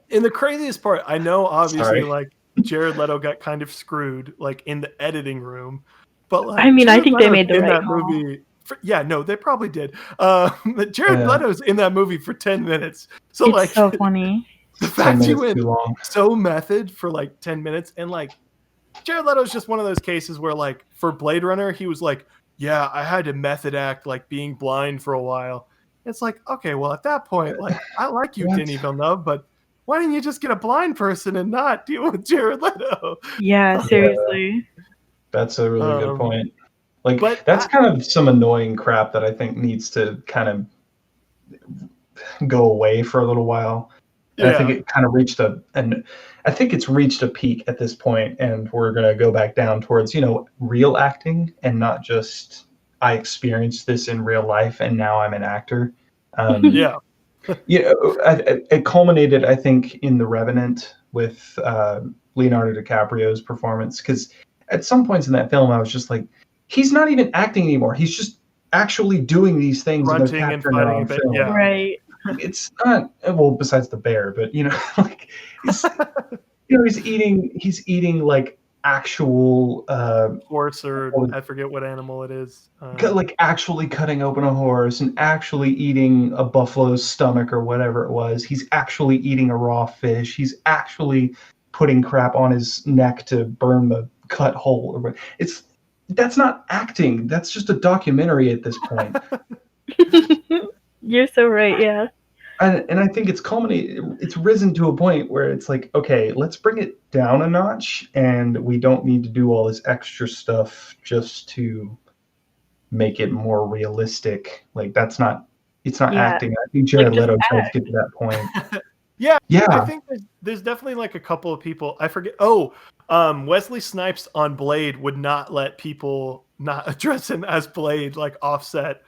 And the craziest part, I know obviously like Jared Leto got kind of screwed like in the editing room, But like, I mean, I Jared think they Leto's made the in right that call. movie. Yeah, no, they probably did. But Jared Leto's in that movie for 10 minutes. So It's like, so funny. the 10 fact he minutes went too long. so method for like 10 minutes, and like Jared Leto's just one of those cases where like for Blade Runner, he was like, yeah, I had to method act like being blind for a while. It's like, okay, well at that point, like I like you, What? Denis Villeneuve, but why didn't you just get a blind person and not deal with Jared Leto? Yeah, seriously. That's a really good point. Like, but that's kind of some annoying crap that I think needs to kind of go away for a little while. And I think it kind of reached I think it's reached a peak at this point, and we're going to go back down towards, real acting and not just I experienced this in real life and now I'm an actor. yeah. It culminated, I think, in The Revenant with Leonardo DiCaprio's performance, because at some points in that film, I was just like, he's not even acting anymore. He's just actually doing these things, and they're Grunting and capturing it fighting on a bit. film. Yeah. Right. It's not, well, besides the bear, but like he's eating like actual horse, or I forget what animal it is. like actually cutting open a horse and actually eating a buffalo's stomach or whatever it was. He's actually eating a raw fish. He's actually putting crap on his neck to burn the cut hole. That's not acting. That's just a documentary at this point. You're so right, yeah. And I think it's risen to a point where it's like, okay, let's bring it down a notch, and we don't need to do all this extra stuff just to make it more realistic. Like, it's not acting. I think Jared Leto tries to get to that point. Yeah. I Yeah. think there's definitely like a couple of people. I forget. Wesley Snipes on Blade would not let people not address him as Blade, like offset,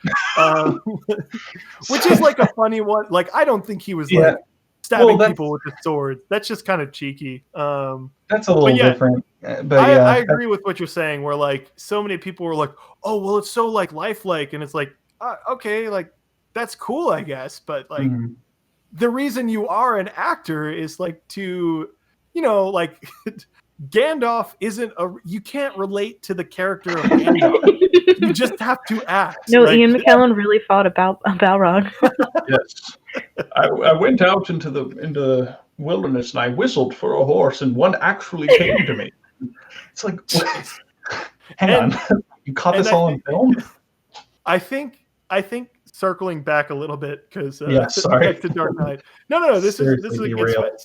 which is like a funny one. Like, I don't think he was like stabbing people with a sword. That's just kind of cheeky. That's a little different. But I agree with what you're saying, where like so many people were like, oh, well, it's so like lifelike, and it's like, okay, like that's cool, I guess, but like the reason you are an actor is like to, like Gandalf isn't you can't relate to the character of Gandalf. You just have to act. No, Ian McKellen really fought about Balrog. Yes. I went out into the wilderness and I whistled for a horse and one actually came to me. It's like, what? Hang on. You caught this all on film? I think circling back a little bit, because sorry. back to Dark Knight. No, this is a good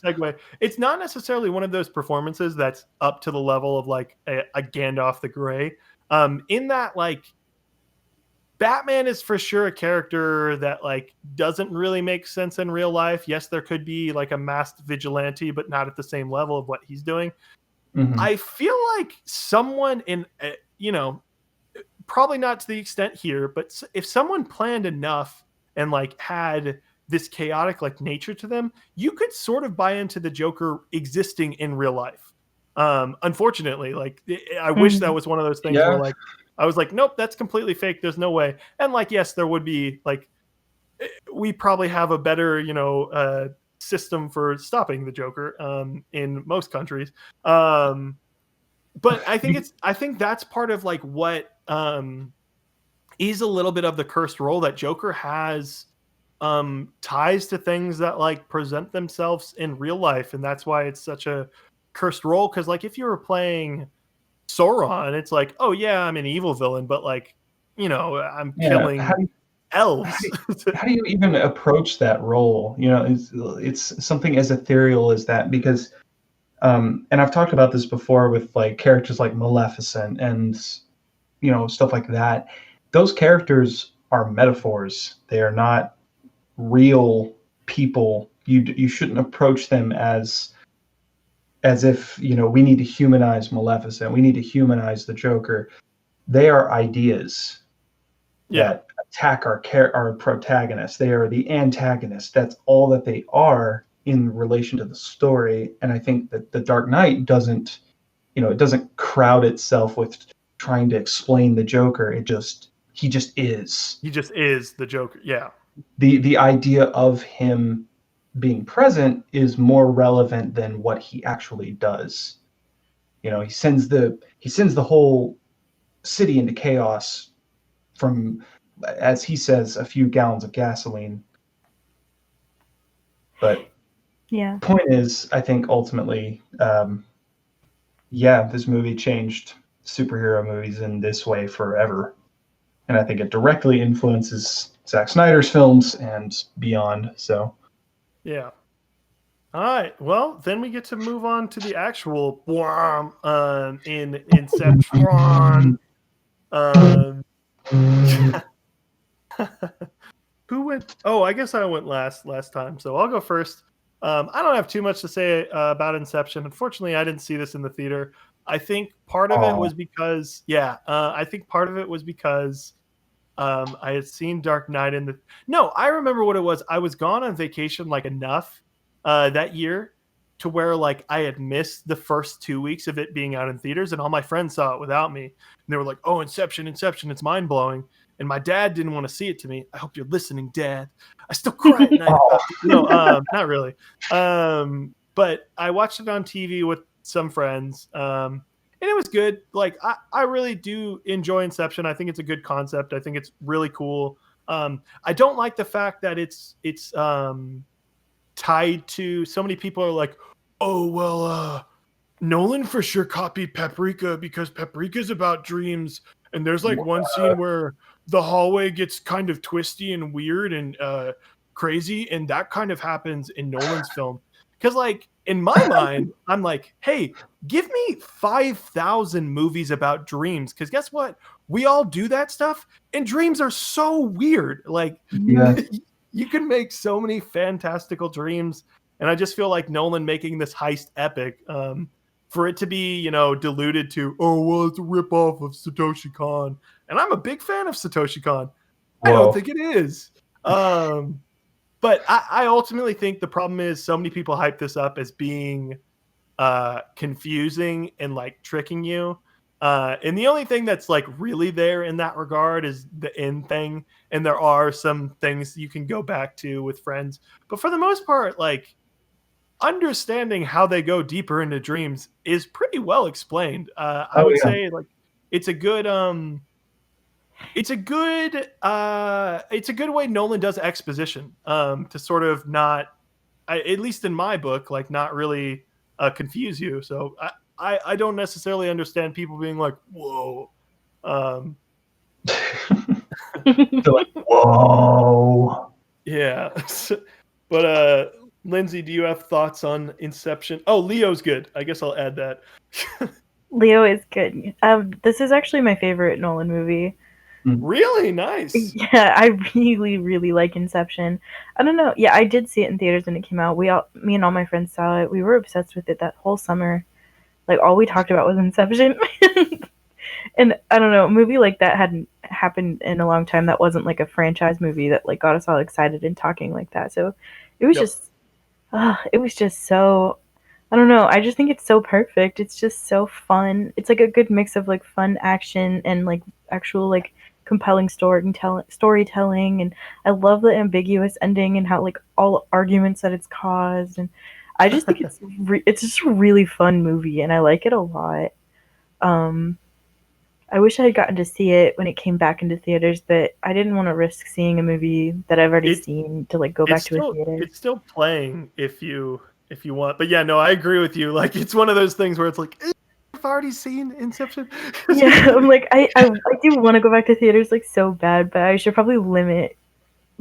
segue. It's not necessarily one of those performances that's up to the level of like a Gandalf the Grey. In that, like, Batman is for sure a character that like doesn't really make sense in real life. Yes, there could be like a masked vigilante, but not at the same level of what he's doing. Mm-hmm. I feel like someone in, probably not to the extent here, but if someone planned enough and like had this chaotic like nature to them, you could sort of buy into the Joker existing in real life. Unfortunately, like I wish that was one of those things where like I was like, nope, that's completely fake. There's no way. And like, yes, there would be like, we probably have a better, system for stopping the Joker in most countries. But I think that's part of like what is a little bit of the cursed role, that Joker has ties to things that like present themselves in real life, and that's why it's such a cursed role. Because like if you were playing Sauron, it's like, oh yeah, I'm an evil villain, but like, I'm killing elves. How do you even approach that role? It's something as ethereal as that, because and I've talked about this before with like characters like Maleficent and stuff like that. Those characters are metaphors. They are not real people. You shouldn't approach them as if we need to humanize Maleficent. We need to humanize the Joker. They are ideas that attack our protagonist. They are the antagonist. That's all that they are in relation to the story. And I think that the Dark Knight doesn't crowd itself with trying to explain the Joker. He just is. He just is the Joker. Yeah. The idea of him being present is more relevant than what he actually does. He sends the whole city into chaos from, as he says, a few gallons of gasoline. But Yeah. point is, I think ultimately, this movie changed superhero movies in this way forever. And I think it directly influences Zack Snyder's films and beyond. So, yeah. All right. Well, then we get to move on to the actual in Inception. Who went? Oh, I guess I went last time, so I'll go first. I don't have too much to say about Inception. Unfortunately, I didn't see this in the theater. I think part of it was because, I think part of it was because I had seen Dark Knight in the. No, I remember what it was. I was gone on vacation like enough that year to where like I had missed the first 2 weeks of it being out in theaters, and all my friends saw it without me, and they were like, "Oh, Inception, it's mind blowing." And my dad didn't want to see it to me. I hope you're listening, Dad. I still cry at night. No, not really. But I watched it on TV with some friends. And it was good. Like I really do enjoy Inception. I think it's a good concept. I think it's really cool. I don't like the fact that it's tied to so many people are like, oh well, Nolan for sure copied Paprika because Paprika's about dreams, and there's like one scene where the hallway gets kind of twisty and weird and crazy, and that kind of happens in Nolan's film. Because like in my mind, I'm like, hey, give me 5,000 movies about dreams, because guess what? We all do that stuff, and dreams are so weird. Like, you can make so many fantastical dreams, and I just feel like Nolan making this heist epic, for it to be, diluted to, oh, well, it's a ripoff of Satoshi Kon. And I'm a big fan of Satoshi Kon. I don't think it is. But I ultimately think the problem is so many people hype this up as being confusing and like tricking you. And the only thing that's like really there in that regard is the end thing. And there are some things you can go back to with friends. But for the most part, like understanding how they go deeper into dreams is pretty well explained. I would say like it's a good way Nolan does exposition to sort of not, at least in my book, like not really confuse you. So I don't necessarily understand people being like, whoa. They're like, whoa. Yeah. But Lindsay, do you have thoughts on Inception? Oh, Leo's good. I guess I'll add that. Leo is good. This is actually my favorite Nolan movie. Really? Nice. Yeah, I really, really like Inception. I don't know. Yeah, I did see it in theaters when it came out. Me and all my friends saw it. We were obsessed with it that whole summer. Like, all we talked about was Inception. And I don't know, a movie like that hadn't happened in a long time. That wasn't like a franchise movie that like got us all excited and talking like that. So it was just so, I don't know. I just think it's so perfect. It's just so fun. It's like a good mix of like fun action and like actual like compelling storytelling. And I love the ambiguous ending and how like all the arguments that it's caused. And I just think it's just a really fun movie, and I like it a lot. I wish I had gotten to see it when it came back into theaters, but I didn't want to risk seeing a movie that I've already seen to like go back to a theater. It's still playing if you want, but yeah, no, I agree with you. Like, it's one of those things where it's like, I've already seen Inception. Yeah, I'm like, I do want to go back to theaters like so bad, but I should probably limit,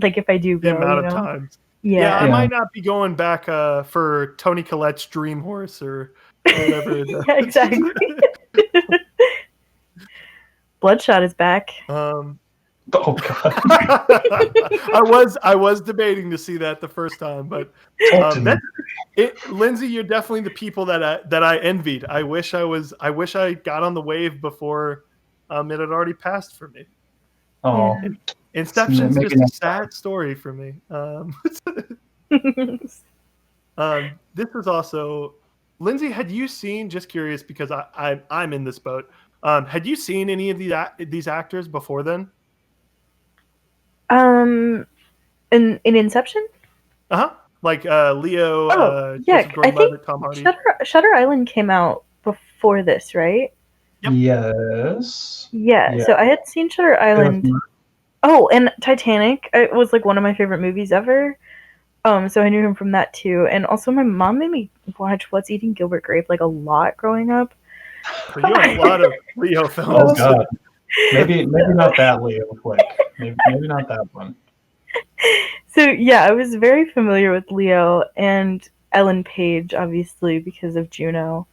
like, if I do go, the amount of times. Yeah, I might not be going back for Toni Collette's Dream Horse or whatever. Yeah, exactly. Bloodshot is back. Oh god. I was debating to see that the first time, but Lindsay, you're definitely the people that I envied. I wish I got on the wave before it had already passed for me. Oh, Inception's just a sad story for me. This is also, Lindsay, had you seen, just curious because I'm in this boat. Had you seen any of these actors before then? In Inception? Like Leo. Yeah, I think Tom Hardy. Shutter Island came out before this, right? Yep. Yes. Yeah, so I had seen Shutter Island. Oh, and Titanic. It was like one of my favorite movies ever. So I knew him from that too. And also my mom made me watch What's Eating Gilbert Grape like a lot growing up. So you have a lot of Leo films. Oh god. Maybe not that Leo flick. Maybe not that one. So yeah, I was very familiar with Leo and Ellen Page, obviously, because of Juno.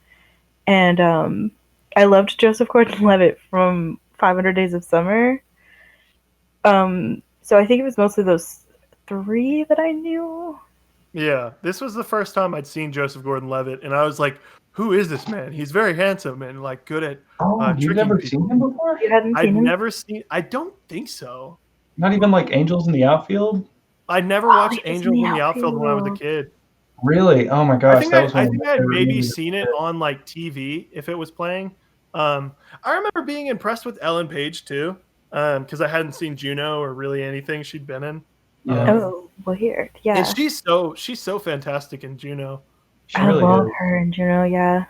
And I loved Joseph Gordon-Levitt from 500 Days of Summer. So I think it was mostly those three that I knew. Yeah, this was the first time I'd seen Joseph Gordon-Levitt, and I was like, "Who is this man? He's very handsome and like good at you've never seen him before? You hadn't seen him? never seen. I don't think so. Not even like Angels in the Outfield? I never watched he was Angels in in the the Outfield when I was a Outfield. kid. Really? Oh my gosh, I think that was one I of think my I had favorite maybe movies. seen it on like TV if it was playing. I remember being impressed with Ellen Page too, because I hadn't seen Juno or really anything she'd been in. Yeah. Oh, weird. Yeah. And she's so fantastic in Juno. She I really love is. her and Juno, yeah.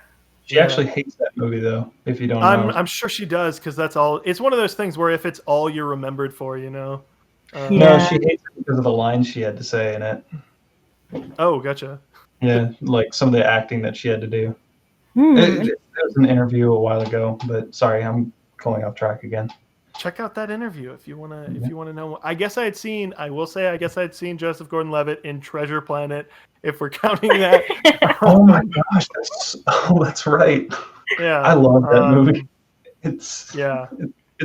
She actually hates that movie though, if you don't know. I'm sure she does because that's all. It's one of those things where if it's all you're remembered for, you know. No, Yeah. she hates it because of the lines she had to say in it. Oh, gotcha. Yeah, like some of the acting that she had to do. Hmm. It was an interview a while ago, but sorry, I'm going off track again. Check out that interview if you wanna know. I guess I'd seen Joseph Gordon-Levitt in Treasure Planet, if we're counting that. Oh my gosh, that's right. Yeah, I love that movie. It's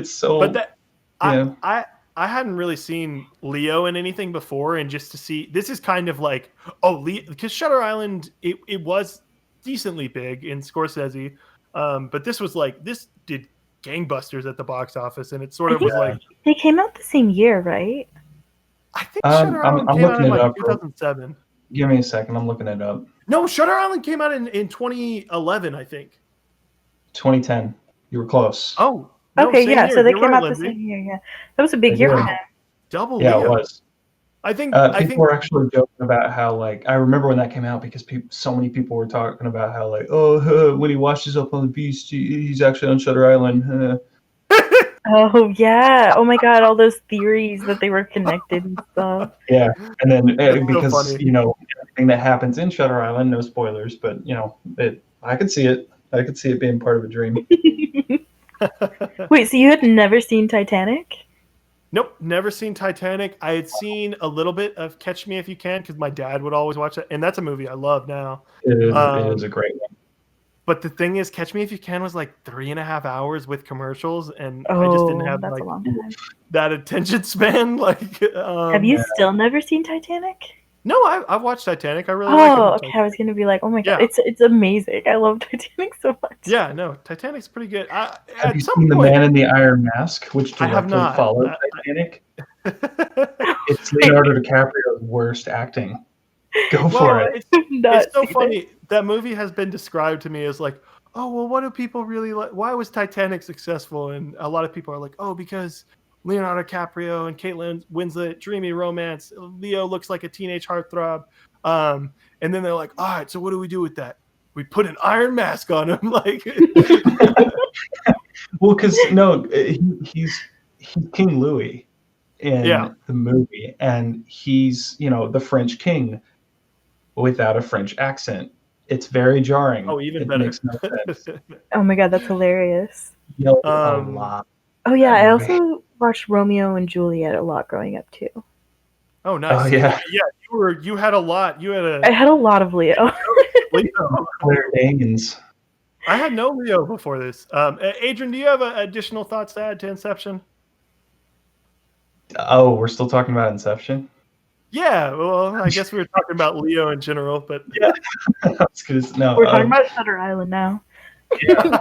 so. But that yeah. I hadn't really seen Leo in anything before, and just to see this is kind of like Leo, because Shutter Island it was decently big in Scorsese, but this did gangbusters at the box office, and it sort of was like they came out the same year, right? I think Shutter Island came out in like 2007. Give me a second, I'm looking it up. No, Shutter Island came out in 2011, I think. 2010. You were close. Oh. No, okay, yeah, year. so they You're came right, out Lindsay. the same year, yeah. That was a big year for them. Double Yeah, Leo. it was. I think people were actually joking about how, like, I remember when that came out because so many people were talking about how, like, when he washes up on the beach, he's actually on Shutter Island. Oh yeah! Oh my God! All those theories that they were connected and stuff. Yeah, and then because so everything that happens in Shutter Island, no spoilers, but I could see it. I could see it being part of a dream. Wait, so you had never seen Titanic? Nope, never seen Titanic. I had seen a little bit of Catch Me If You Can because my dad would always watch it, and that's a movie I love now. It is a great one. But the thing is, Catch Me If You Can was like 3.5 hours with commercials, and I just didn't have that's a long time. that attention span. Like, have you still never seen Titanic? No, I've watched Titanic. I really like it. Okay. I was gonna be like, oh my God, Yeah. it's amazing. I love Titanic so much. Yeah, no, Titanic's pretty good. Have you seen The Man in the Iron Mask, which I have directly not. followed Titanic? It's Leonardo DiCaprio's worst acting. Go for it. It's so funny. That movie has been described to me as like, oh, well, what do people really like? Why was Titanic successful? And a lot of people are like, oh, because Leonardo DiCaprio and Kate Winslet, dreamy romance. Leo looks like a teenage heartthrob. And then they're like, all right, so what do we do with that? We put an iron mask on him. Like, well, because he's King Louis in the movie, and he's the French king without a French accent. It's very jarring. Oh, even it better. Makes no sense. Oh my God, that's hilarious. A lot. Oh yeah, I also watched Romeo and Juliet a lot growing up too. Oh nice. Oh yeah. Yeah, you had a lot. I had a lot of Leo. Claire Danes. I had no Leo before this. Adrian, do you have additional thoughts to add to Inception? Oh, we're still talking about Inception? Yeah, well, I guess we were talking about Leo in general, but yeah. No, we're talking about Shutter Island now. Yeah.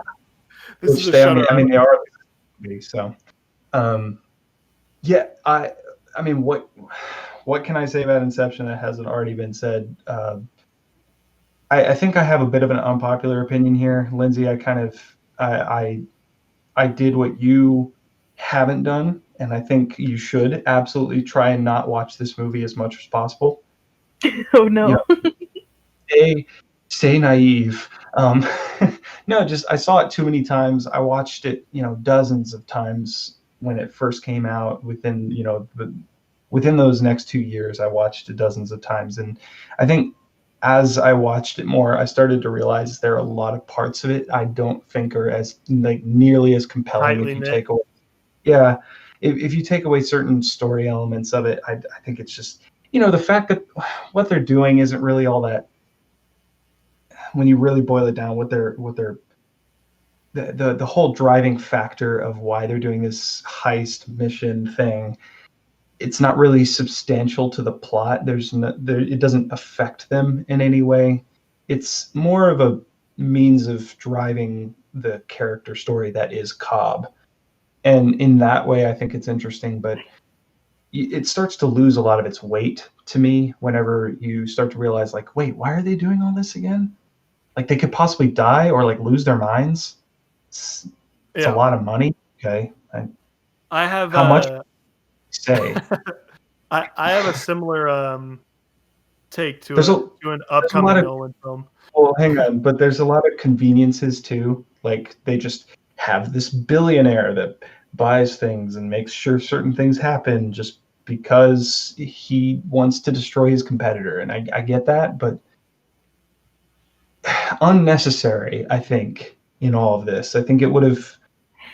This is Shutter Island. I mean, they are so. Yeah, I mean, what can I say about Inception that hasn't already been said? I think I have a bit of an unpopular opinion here, Lindsay. I did what you haven't done, and I think you should absolutely try and not watch this movie as much as possible. Oh no! Stay naive. No, just I saw it too many times. I watched it, dozens of times when it first came out. Within those next 2 years, I watched it dozens of times, and I think as I watched it more, I started to realize there are a lot of parts of it I don't think are as like nearly as compelling Tightly if you knit. take away. Yeah, if you take away certain story elements of it, I think it's just the fact that what they're doing isn't really all that. When you really boil it down, what they're the whole driving factor of why they're doing this heist mission thing, it's not really substantial to the plot. It doesn't affect them in any way. It's more of a means of driving the character story that is Cobb. And in that way, I think it's interesting, but it starts to lose a lot of its weight to me whenever you start to realize, like, wait, why are they doing all this again? Like, they could possibly die or like lose their minds. It's a lot of money. Okay, I have how much say? I have a similar take to an upcoming Nolan film. Well, hang on, but there's a lot of conveniences too. Like, they just have this billionaire that buys things and makes sure certain things happen just because he wants to destroy his competitor, and I get that, but unnecessary, I think, in all of this. I think it would have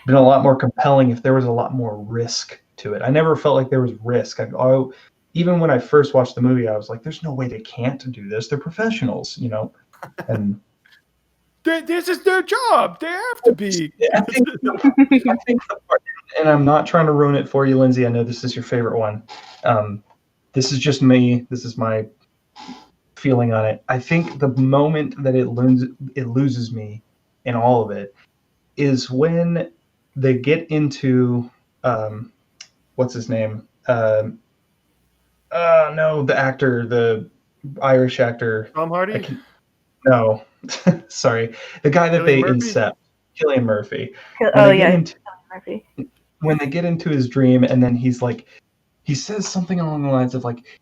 been a lot more compelling if there was a lot more risk to it. I never felt like there was risk. Even when I first watched the movie, I was like, there's no way they can't do this. They're professionals, and this is their job. They have to be. I think the part, and I'm not trying to ruin it for you, Lindsay. I know this is your favorite one. This is just me. This is my feeling on it. I think the moment that it loses me in all of it is when they get into what's his name? No, the actor, the Irish actor. Tom Hardy? No, sorry, the guy that they incept, Cillian Murphy. Murphy. When they get into his dream, and then he's like, he says something along the lines of like,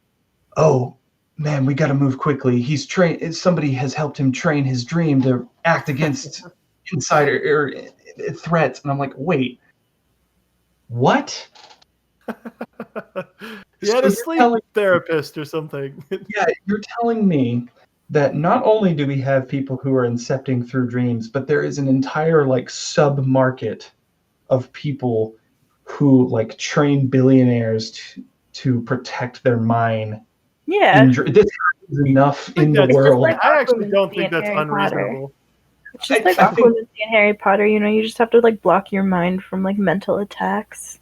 "Oh man, we got to move quickly. He's trained. Somebody has helped him train his dream to act against insider or threats." And I'm like, wait, what? He had a sleep therapist or something. Yeah, you're telling me that not only do we have people who are incepting through dreams, but there is an entire like sub-market of people who like train billionaires to protect their mine. Yeah. This is enough in the world. Like I actually don't think that's unreasonable. It's just like Aquaman and Harry Potter, you just have to like block your mind from like mental attacks.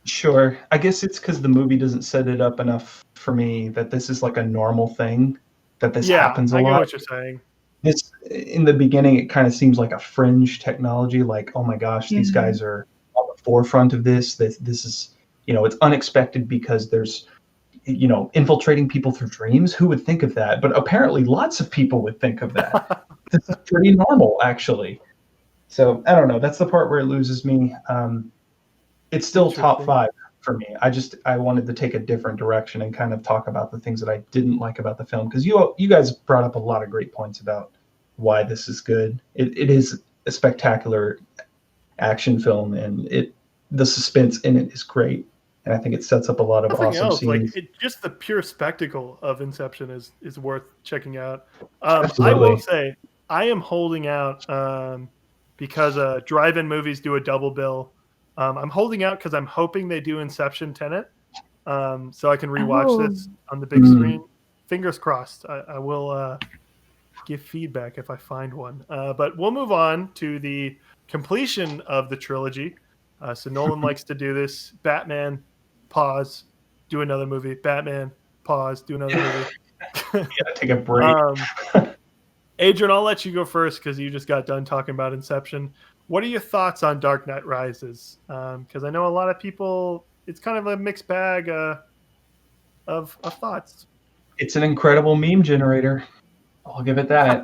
Sure. I guess it's because the movie doesn't set it up enough for me that this is like a normal thing, that this happens a lot. I get what you're saying. This, in the beginning, it kind of seems like a fringe technology, like, oh my gosh, these guys are on the forefront of this. This is, it's unexpected because there's, infiltrating people through dreams. Who would think of that? But apparently lots of people would think of that. This is pretty normal, actually. So, I don't know. That's the part where it loses me. It's still top 5 for me. I wanted to take a different direction and kind of talk about the things that I didn't like about the film, because you guys brought up a lot of great points about why this is good. It is a spectacular action film, and the suspense in it is great, and I think it sets up a lot of awesome scenes. Just the pure spectacle of Inception is worth checking out. I will say I am holding out because drive-in movies do a double bill. I'm holding out because I'm hoping they do Inception Tenet, so I can rewatch this on the big screen. Fingers crossed. I will give feedback if I find one. But we'll move on to the completion of the trilogy. So Nolan likes to do this. Batman, pause, do another movie. Batman, pause, do another movie. Yeah, take a break. Adrian, I'll let you go first because you just got done talking about Inception. What are your thoughts on Dark Knight Rises? Because I know a lot of people, it's kind of a mixed bag of thoughts. It's an incredible meme generator. I'll give it that.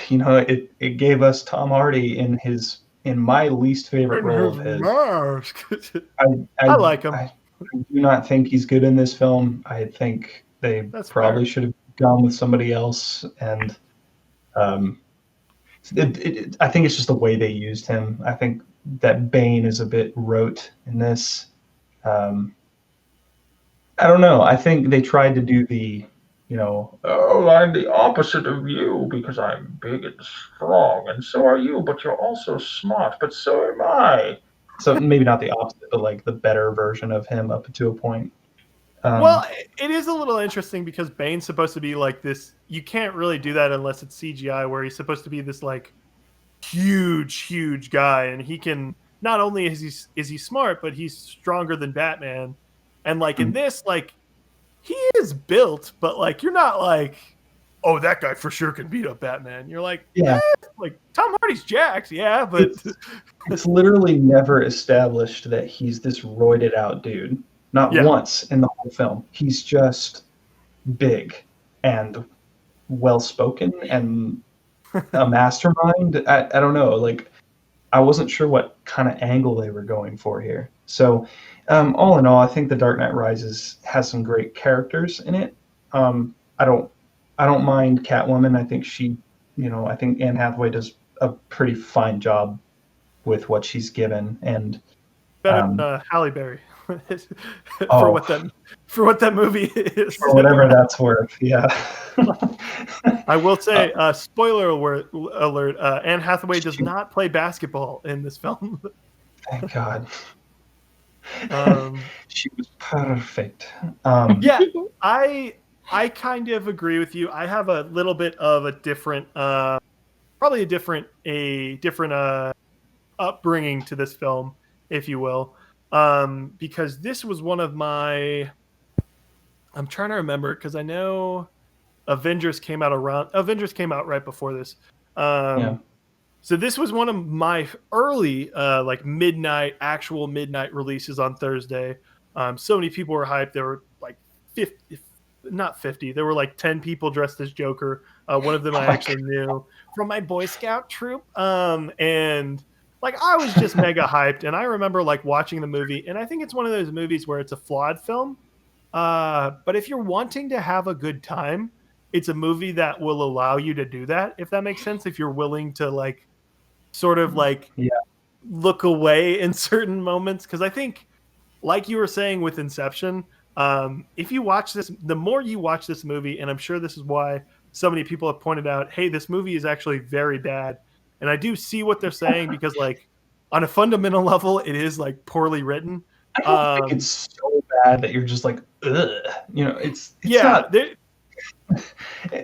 It gave us Tom Hardy in my least favorite role of his. I like him. I do not think he's good in this film. I think they probably should have gone with somebody else. And I think it's just the way they used him. I think that Bane is a bit rote in this. I don't know. I think they tried to do the, oh, I'm the opposite of you because I'm big and strong, and so are you, but you're also smart, but so am I. So maybe not the opposite, but like the better version of him up to a point. Well, it is a little interesting because Bane's supposed to be like this. You can't really do that unless it's CGI, where he's supposed to be this like huge guy, and he can not only is he smart, but he's stronger than Batman. And like in this, like he is built, but like you're not like, oh, that guy for sure can beat up Batman. You're like, yeah, like Tom Hardy's jacked, yeah, but it's literally never established that he's this roided out dude. Not once in the whole film. He's just big and well spoken and a mastermind. I don't know. Like, I wasn't sure what kind of angle they were going for here. So, all in all, I think The Dark Knight Rises has some great characters in it. I don't mind Catwoman. I think I think Anne Hathaway does a pretty fine job with what she's given, and better than Halle Berry for what that movie is. For whatever that's worth, yeah. I will say, spoiler alert, Anne Hathaway does not play basketball in this film. Thank God. She was perfect. Yeah, I kind of agree with you. I have a little bit of a different, probably a different upbringing to this film, if you will, because this was one of my. I'm trying to remember because I know Avengers came out right before this. So this was one of my early like actual midnight releases on Thursday. So many people were hyped. There were like 50, not 50. There were like 10 people dressed as Joker. One of them I actually knew from my Boy Scout troop. And like I was just mega hyped. And I remember like watching the movie. And I think it's one of those movies where it's a flawed film. But if you're wanting to have a good time, it's a movie that will allow you to do that, if that makes sense. If you're willing to like sort of like look away in certain moments. Because I think, like you were saying with Inception, if you watch this, the more you watch this movie, and I'm sure this is why so many people have pointed out, hey, this movie is actually very bad. And I do see what they're saying because like on a fundamental level, it is like poorly written. I don't think it's so bad that you're just like, ugh. It's not.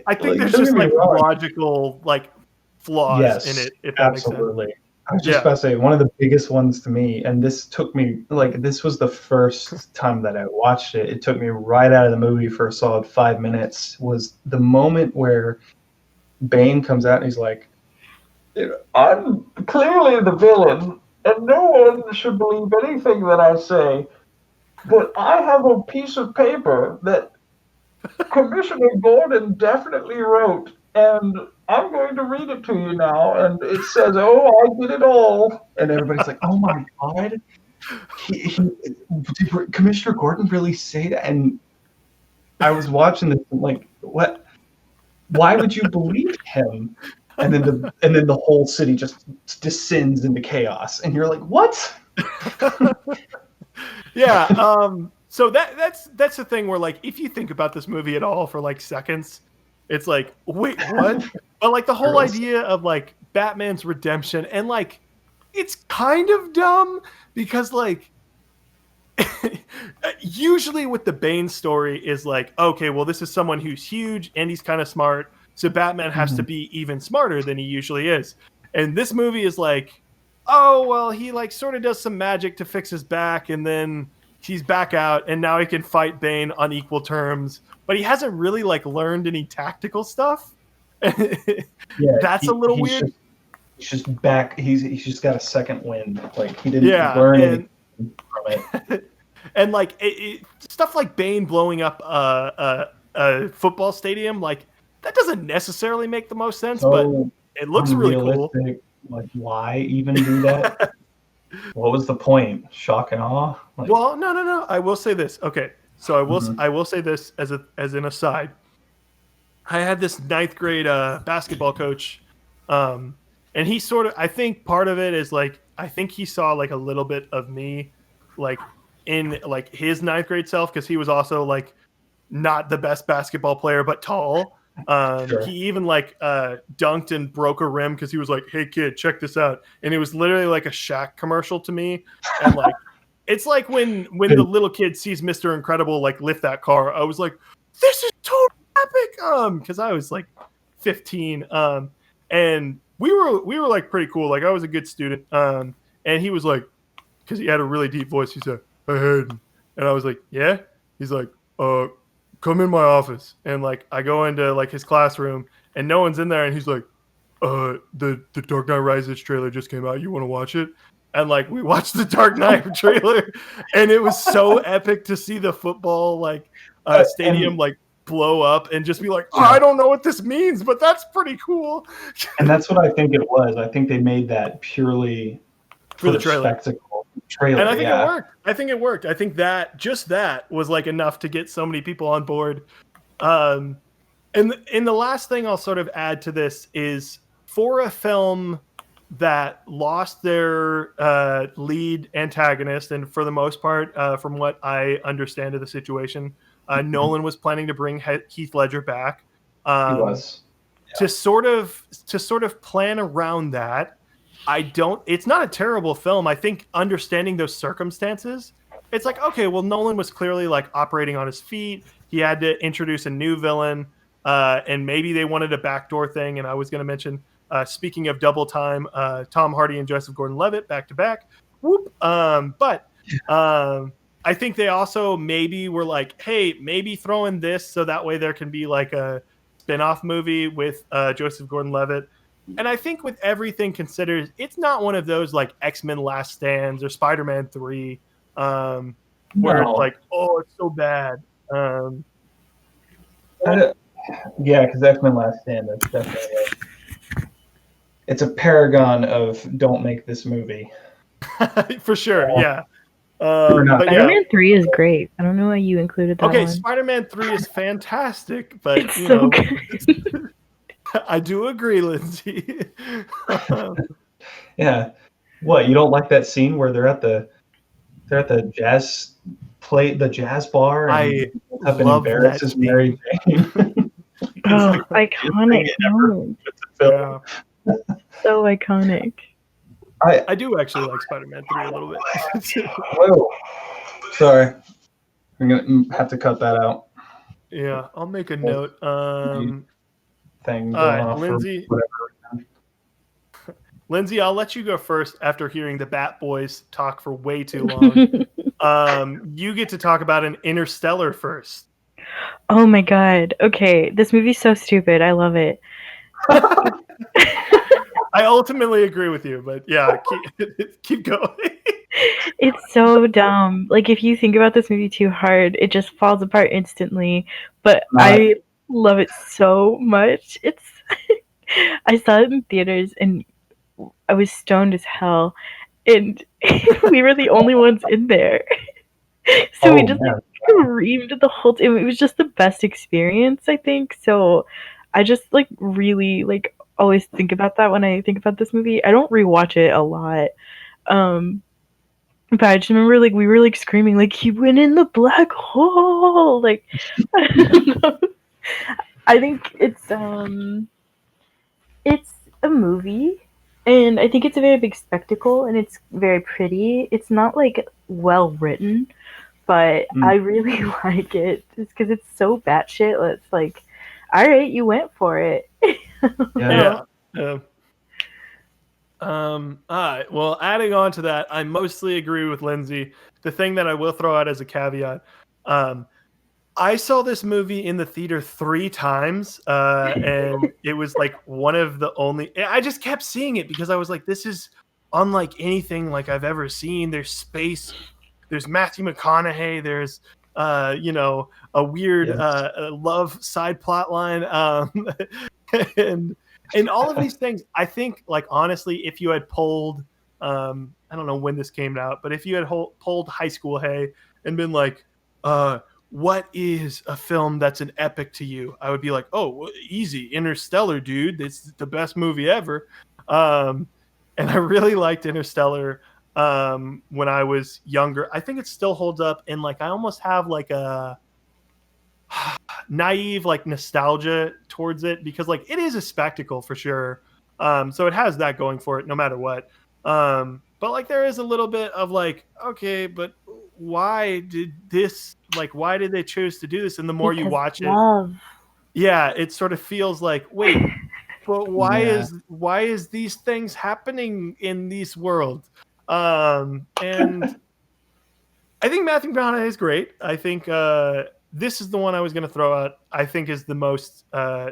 I think there's just like logical like flaws in it. If that absolutely. Makes sense. I was just about to say one of the biggest ones to me, and this took me like this was the first time that I watched it. It took me right out of the movie for a solid 5 minutes. Was the moment where Bane comes out and he's like, "I'm clearly the villain, and no one should believe anything that I say. But I have a piece of paper that Commissioner Gordon definitely wrote, and I'm going to read it to you now. And it says, oh, I did it all." And everybody's like, oh my God. Did Commissioner Gordon really say that? And I was watching this like, what? Why would you believe him? And then the whole city just descends into chaos. And you're like, what? Yeah. So that's the thing where like if you think about this movie at all for like seconds, it's like, wait, what? But like the whole idea of like Batman's redemption, and like it's kind of dumb because like usually with the Bane story is like, okay, well this is someone who's huge and he's kind of smart, so Batman has to be even smarter than he usually is. And this movie is like, oh well, he like sort of does some magic to fix his back, and then he's back out, and now he can fight Bane on equal terms. But he hasn't really like learned any tactical stuff. That's a little weird. He's just back. He's just got a second wind. Like he didn't learn anything from it. And like stuff like Bane blowing up a football stadium, like that doesn't necessarily make the most sense, but it looks really cool. Like why even do that? What was the point? Shock and awe? Like, well, no. I will say this. Okay, so I will say this as an aside. I had this 9th grade basketball coach, and he sort of, I think part of it is like, I think he saw like a little bit of me, like in like his ninth grade self, because he was also like not the best basketball player, but tall. Sure. He even like dunked and broke a rim because he was like, "Hey kid, check this out," and it was literally like a Shaq commercial to me, and like it's like when the little kid sees Mr. Incredible like lift that car, I was like, "This is totally epic," because I was like 15, and we were like pretty cool. Like I was a good student, and he was like, because he had a really deep voice, he said, "Hey, Hayden," and I was like, "Yeah." He's like, "Come in my office," and like I go into like his classroom, and no one's in there, and he's like, the Dark Knight Rises trailer just came out. You want to watch it?" And like we watched the Dark Knight trailer, and it was so epic to see the football like stadium like blow up and just be like, "Oh, I don't know what this means, but that's pretty cool." And that's what I think it was. I think they made that purely for the trailer. Spectacle trailer. And I think it worked. I think that just that was like enough to get so many people on board. And the last thing I'll sort of add to this is, for a film that lost their lead antagonist, and for the most part, from what I understand of the situation, Nolan was planning to bring Heath Ledger back. He was. Yeah. To sort of plan around that. It's not a terrible film. I think understanding those circumstances, it's like, okay, well, Nolan was clearly like operating on his feet. He had to introduce a new villain, and maybe they wanted a backdoor thing. And I was going to mention, speaking of double time, Tom Hardy and Joseph Gordon-Levitt back to back. Whoop. But I think they also maybe were like, hey, maybe throw in this so that way there can be like a spin-off movie with Joseph Gordon-Levitt. And I think with everything considered, it's not one of those like X-Men Last Stands or Spider-Man 3 where it's like, oh, it's so bad. Yeah, because X-Men Last Stand, that's definitely it's a paragon of don't make this movie. For sure, yeah. Spider-Man 3 is great. I don't know why you included that one. Spider-Man 3 is fantastic, but it's so good. I do agree, Lindsay. Yeah. What, you don't like that scene where they're at the jazz bar and embarrasses Mary Jane? Oh, iconic moment. Yeah. So iconic. I do actually like Spider-Man 3 a little bit. Whoa. Sorry. I'm going to have to cut that out. Yeah, I'll make a note. Thing going off Lindsay. Lindsay, I'll let you go first after hearing the Bat Boys talk for way too long. You get to talk about an Interstellar first. Oh my god. Okay, this movie's so stupid. I love it. I ultimately agree with you, but yeah, keep going. It's so dumb. Like, if you think about this movie too hard, it just falls apart instantly. But I love it so much. I saw it in theaters and I was stoned as hell, and we were the only ones in there. So we just like screamed the whole time. It was just the best experience, I think. So I just like really like always think about that when I think about this movie. I don't rewatch it a lot. But I just remember like we were like screaming like he went in the black hole. Like I don't know. I think it's a movie, and I think it's a very big spectacle, and it's very pretty. It's not like well written, but I really like it just because it's so batshit. It's like, all right, you went for it. Yeah. All right. Well, adding on to that, I mostly agree with Lindsay. The thing that I will throw out as a caveat, I saw this movie in the theater 3 times, and it was like one of the only. I just kept seeing it because I was like, "This is unlike anything like I've ever seen." There's space, there's Matthew McConaughey, there's a weird love side plot line, and all of these things. I think, like honestly, if you had polled, I don't know when this came out, but if you had polled High School Hay and been like, what is a film that's an epic to you? I would be like, oh, easy, Interstellar, dude. It's the best movie ever. And I really liked Interstellar when I was younger. I think it still holds up, and like I almost have like a naive like nostalgia towards it because like it is a spectacle for sure. So it has that going for it no matter what. But like there is a little bit of like, okay, but why did they choose to do this? And the more you Because watch it, love. yeah, it sort of feels like, wait, but Yeah. why is these things happening in this world? And I think Matthew McConaughey is great. I think this is the one I was going to throw out. I think is the most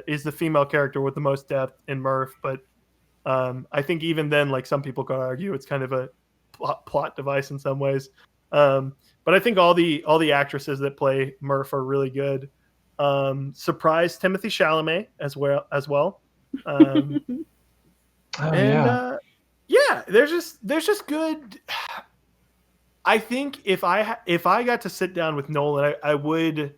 is the female character with the most depth in Murph. But I think even then, like some people could argue, it's kind of a plot device in some ways. But I think all the actresses that play Murph are really good. Surprised Timothy Chalamet as well. Um, Oh and yeah. yeah, there's just good. I think if I got to sit down with Nolan, I would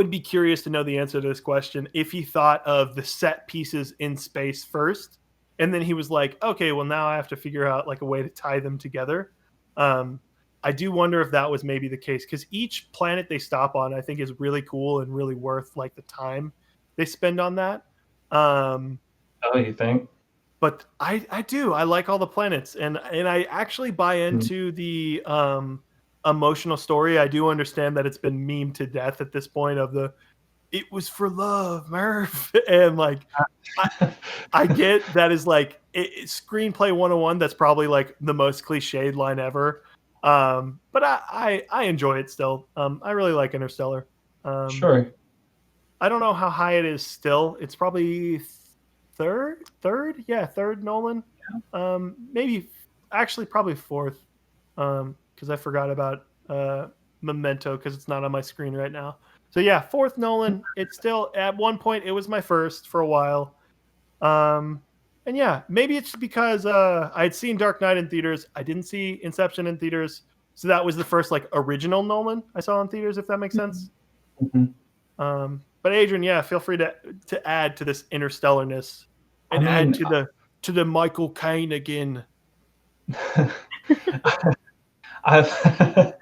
be curious to know the answer to this question. If he thought of the set pieces in space first, and then he was like, okay, well now I have to figure out like a way to tie them together. Um, I do wonder if that was maybe the case because each planet they stop on, I think, is really cool and really worth like the time they spend on that. Um, Oh, you think? but I do I like all the planets and I actually buy Hmm. into the emotional story. I do understand that it's been memed to death at this point of the it was for love, Murph, and like I get that is like screenplay 101. That's probably like the most cliched line ever. But I enjoy it still. I really like Interstellar. Um, Sure. I don't know how high it is still. It's probably third Nolan. Maybe actually probably fourth. Because I forgot about Memento because it's not on my screen right now. So yeah, fourth Nolan. It's still at one point it was my first for a while. Um, and yeah, maybe it's because I had seen Dark Knight in theaters. I didn't see Inception in theaters, so that was the first like original Nolan I saw in theaters. If that makes sense. Mhm. But Adrian, yeah, feel free to add to this interstellarness I and add mean, to the Michael Caine again. I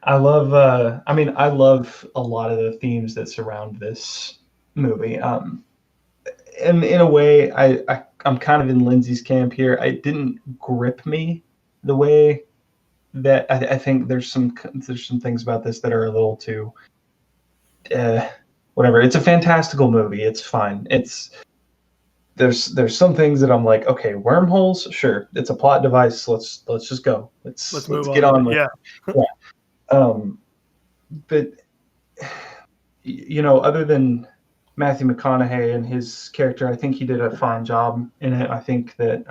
I love I mean I love a lot of the themes that surround this movie. And in a way I'm kind of in Lindsay's camp here. It didn't grip me the way that I think there's some things about this that are a little too uh, whatever. It's a fantastical movie. It's fine. There's some things that I'm like, okay, wormholes, sure. It's a plot device. Let's just go. Let's Let's move get on. on with Yeah, it. Yeah. But other than Matthew McConaughey and his character, I think he did a fine job in it. I think that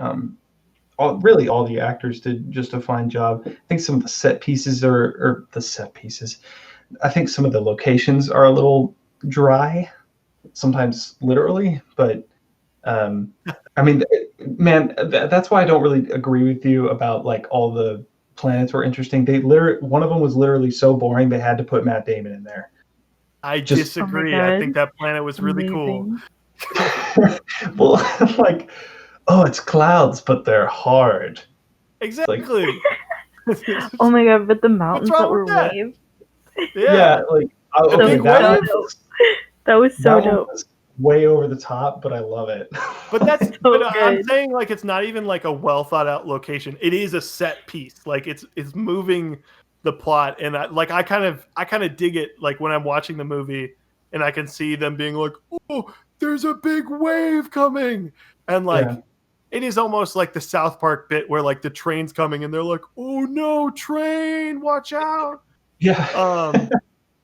really all the actors did just a fine job. I think some of the set pieces or the set pieces. I think some of the locations are a little dry, sometimes literally, but um, I mean, man, that's why I don't really agree with you about like all the planets were interesting. One of them was literally so boring they had to put Matt Damon in there. I Just Oh my disagree. I god. think that planet was really cool. Amazing. well, like, oh, it's clouds, but they're hard. Like, Exactly. Oh my god, but the What's mountains wrong that were with that? waves. yeah, like, A That okay, big was so wave? dope. That was so that one dope. was way over the top, but I love it. But that's So but I'm good. saying like it's not even like a well thought out location. It is a set piece. Like it's moving the plot, and I kind of dig it. Like when I'm watching the movie, and I can see them being like, "Oh, there's a big wave coming," and Yeah, like it is almost like the South Park bit where like the train's coming, and they're like, "Oh no, train, watch out!" yeah. Um,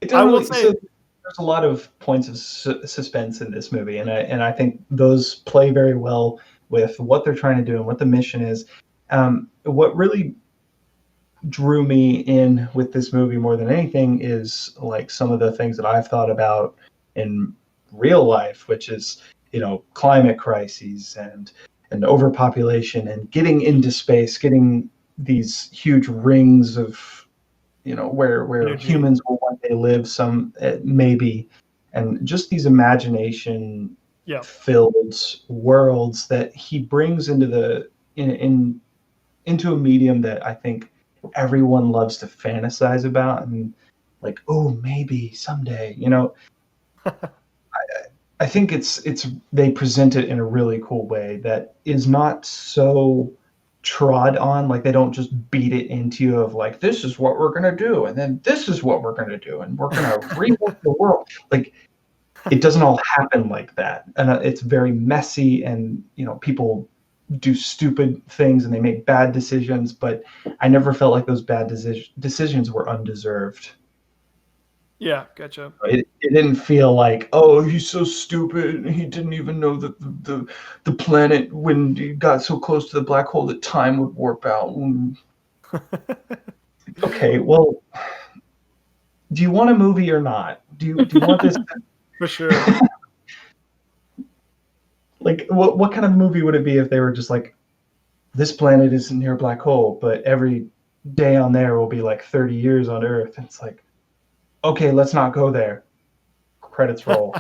It I didn't will really. say, So there's a lot of points of suspense in this movie, and I think those play very well with what they're trying to do and what the mission is. What really drew me in with this movie more than anything is like some of the things that I've thought about in real life, which is climate crises and overpopulation and getting into space, getting these huge rings of where energy. humans will one day live, some maybe, and just these imagination Yeah. filled worlds that he brings into into a medium that I think everyone loves to fantasize about, and like, oh, maybe someday, I think it's they present it in a really cool way that is not so trod on. Like, they don't just beat it into you of like, this is what we're gonna do, and then this is what we're gonna do, and we're gonna rework the world. Like, it doesn't all happen like that, and it's very messy, and people do stupid things and they make bad decisions, but I never felt like those bad decisions were undeserved. Yeah, gotcha. It didn't feel like, oh, he's so stupid. He didn't even know that the planet, when he got so close to the black hole, that time would warp out. Okay, well, do you want a movie or not? Do you want this? For sure. Like, what kind of movie would it be if they were just like, this planet isn't near a black hole, but every day on there will be like 30 years on Earth? And it's like, okay, let's not go there. Credits roll.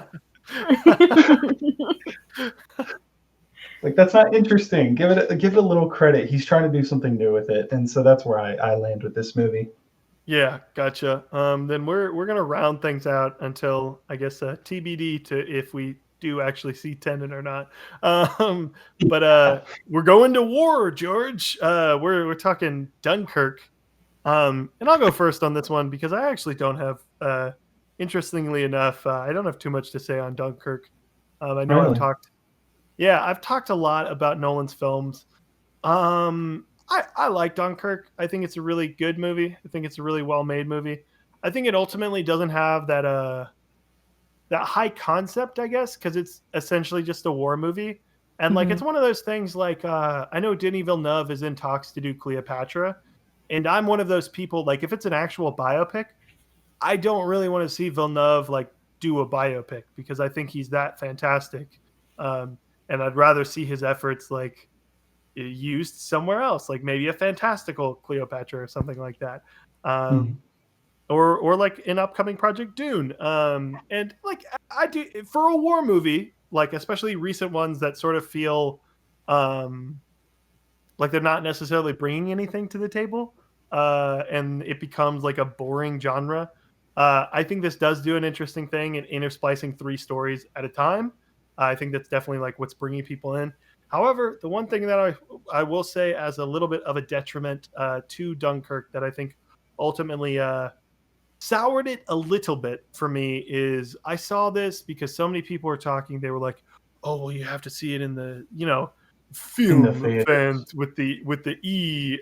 Like, that's not interesting. Give it a little credit. He's trying to do something new with it, and so that's where I land with this movie. Yeah, gotcha. Then we're gonna round things out until, I guess, TBD to if we do actually see Tenet or not. But we're going to war, George. We're talking Dunkirk. And I'll go first on this one because I actually don't have, interestingly enough, I don't have too much to say on Dunkirk. I know Really? I've talked a lot about Nolan's films. I like Dunkirk. I think it's a really good movie. I think it's a really well-made movie. I think it ultimately doesn't have that high concept, I guess, because it's essentially just a war movie. And like, it's one of those things like, I know Denis Villeneuve is in talks to do Cleopatra. And I'm one of those people, like, if it's an actual biopic, I don't really want to see Villeneuve like do a biopic because I think he's that fantastic. And I'd rather see his efforts like used somewhere else, like maybe a fantastical Cleopatra or something like that. Or like an upcoming Project Dune. And like, I do for a war movie, like especially recent ones that sort of feel like they're not necessarily bringing anything to the table, and it becomes like a boring genre. I think this does do an interesting thing in intersplicing 3 stories at a time. I think that's definitely like what's bringing people in. However, the one thing that I will say as a little bit of a detriment to Dunkirk that I think ultimately soured it a little bit for me is I saw this because so many people were talking. They were like, "Oh, well, you have to see it in the film fans with the E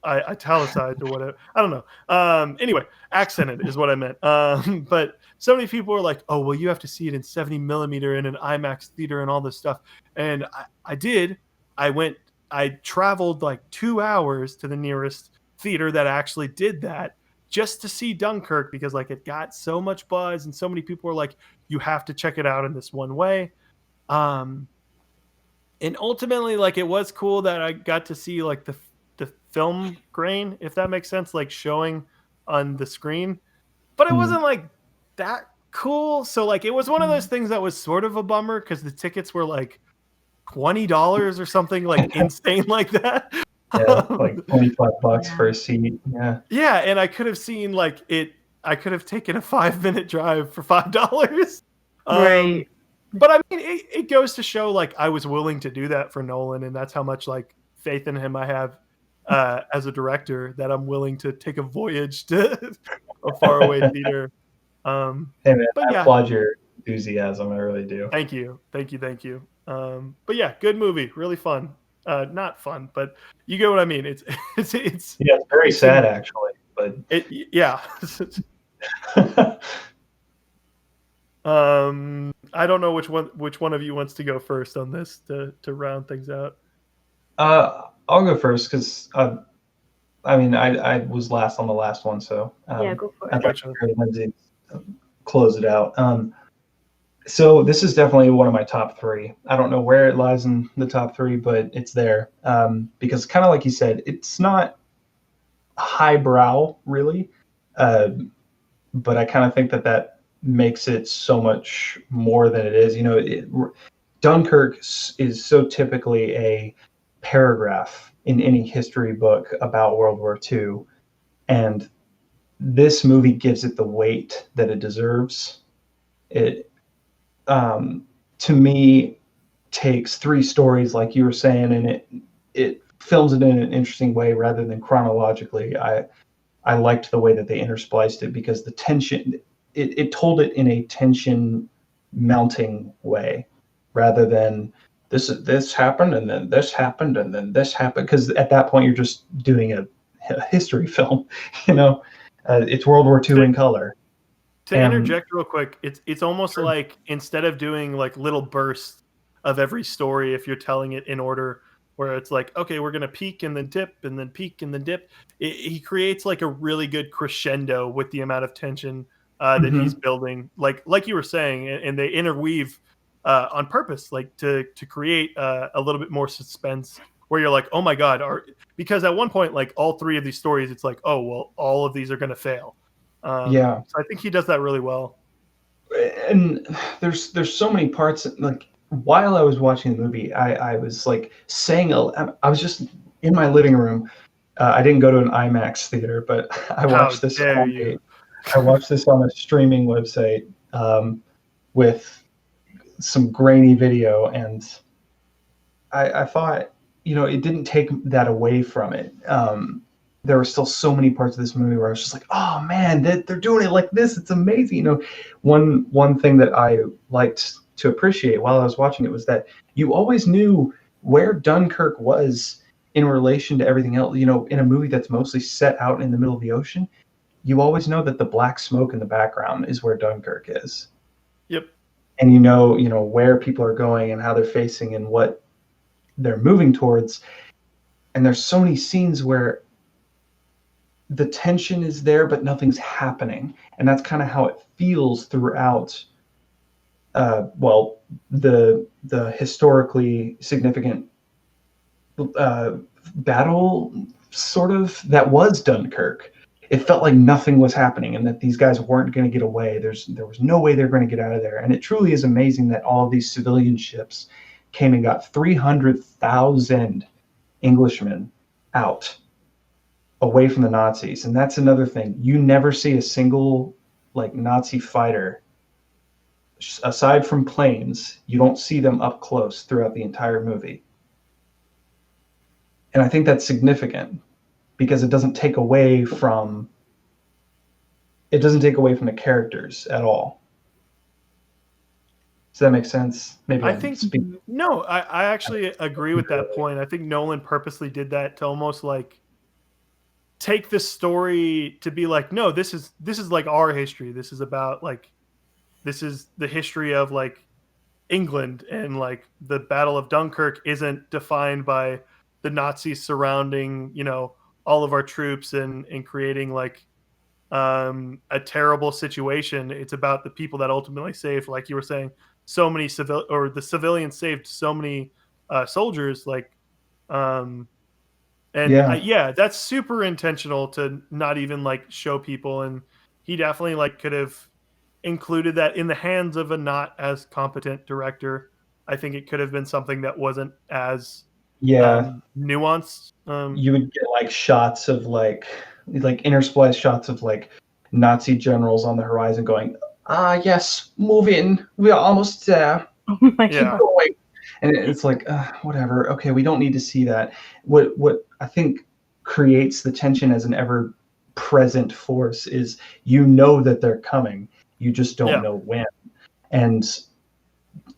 italicized or whatever." I don't know. Anyway, accented is what I meant. But so many people were like, "Oh, well, you have to see it in 70 millimeter in an IMAX theater and all this stuff." And I did. I traveled like 2 hours to the nearest theater that actually did that just to see Dunkirk because like it got so much buzz and so many people were like, "You have to check it out in this one way." And ultimately, like, it was cool that I got to see like the film grain, if that makes sense, like showing on the screen, but it wasn't like that cool. So like, it was one of those things that was sort of a bummer because the tickets were like $20 or something like insane like that. Yeah, like $25 for a seat. Yeah. Yeah, and I could have seen like it. I could have taken a 5-minute drive for $5. Right. But I mean, it goes to show like I was willing to do that for Nolan, and that's how much like faith in him I have as a director that I'm willing to take a voyage to a faraway theater. Hey man, but I applaud your enthusiasm. I really do. Thank you. But yeah, good movie, really fun. Not fun, but you get what I mean. It's yeah, it's very sad actually, but yeah. I don't know which one of you wants to go first on this to round things out. I'll go first because I mean I was last on the last one, so yeah, go for it. I'd like to hear Lindsay close it out. So this is definitely one of my top 3. I don't know where it lies in the top 3, but it's there because kind of like you said, it's not highbrow really, but I kind of think that makes it so much more than it is. Dunkirk is so typically a paragraph in any history book about World War II, and this movie gives it the weight that it deserves. It, to me, takes three stories, like you were saying, and it films it in an interesting way rather than chronologically. I liked the way that they interspliced it because the tension, it told it in a tension mounting way rather than this happened and then this happened and then this happened, because at that point you're just doing a history film. It's World War II in color. To interject real quick, it's almost like instead of doing like little bursts of every story, if you're telling it in order, where it's like, okay, we're gonna peak and then dip and then peak and then dip. He creates like a really good crescendo with the amount of tension that he's building, like you were saying, and they interweave on purpose, like to create a little bit more suspense, where you're like, oh my god, because at one point, like all three of these stories, it's like, oh well, all of these are gonna fail. Yeah. So I think he does that really well. And there's so many parts. Like while I was watching the movie, I was like saying, I was just in my living room. I didn't go to an IMAX theater, but I watched this. I watched this on a streaming website with some grainy video, and I thought, it didn't take that away from it. There were still so many parts of this movie where I was just like, oh man, they're doing it like this. It's amazing. One thing that I liked to appreciate while I was watching it was that you always knew where Dunkirk was in relation to everything else. In a movie that's mostly set out in the middle of the ocean, you always know that the black smoke in the background is where Dunkirk is. Yep. And you know where people are going and how they're facing and what they're moving towards. And there's so many scenes where the tension is there, but nothing's happening. And that's kind of how it feels throughout, the historically significant battle, sort of, that was Dunkirk. It felt like nothing was happening and that these guys weren't going to get away. There was no way they're going to get out of there. And it truly is amazing that all of these civilian ships came and got 300,000 Englishmen out, away from the Nazis. And that's another thing. You never see a single Nazi fighter, aside from planes. You don't see them up close throughout the entire movie. And I think that's significant because it doesn't take away from the characters at all. Does that make sense? Maybe no, I actually agree with that point. I think Nolan purposely did that to almost like take the story to be like, no, this is like our history. This is about this is the history of like England, and like the Battle of Dunkirk isn't defined by the Nazis surrounding, all of our troops and creating like a terrible situation. It's about the people that ultimately saved, like you were saying, so many the civilians saved so many soldiers, that's super intentional to not even like show people. And he definitely like could have included that in the hands of a not as competent director. I think it could have been something that wasn't as nuanced. You would get like shots of like interspliced shots of like Nazi generals on the horizon going, yes, move in, we are almost there. Oh my God. And it's like, whatever. Okay, we don't need to see that. What I think creates the tension as an ever-present force is that they're coming. You just don't know when. And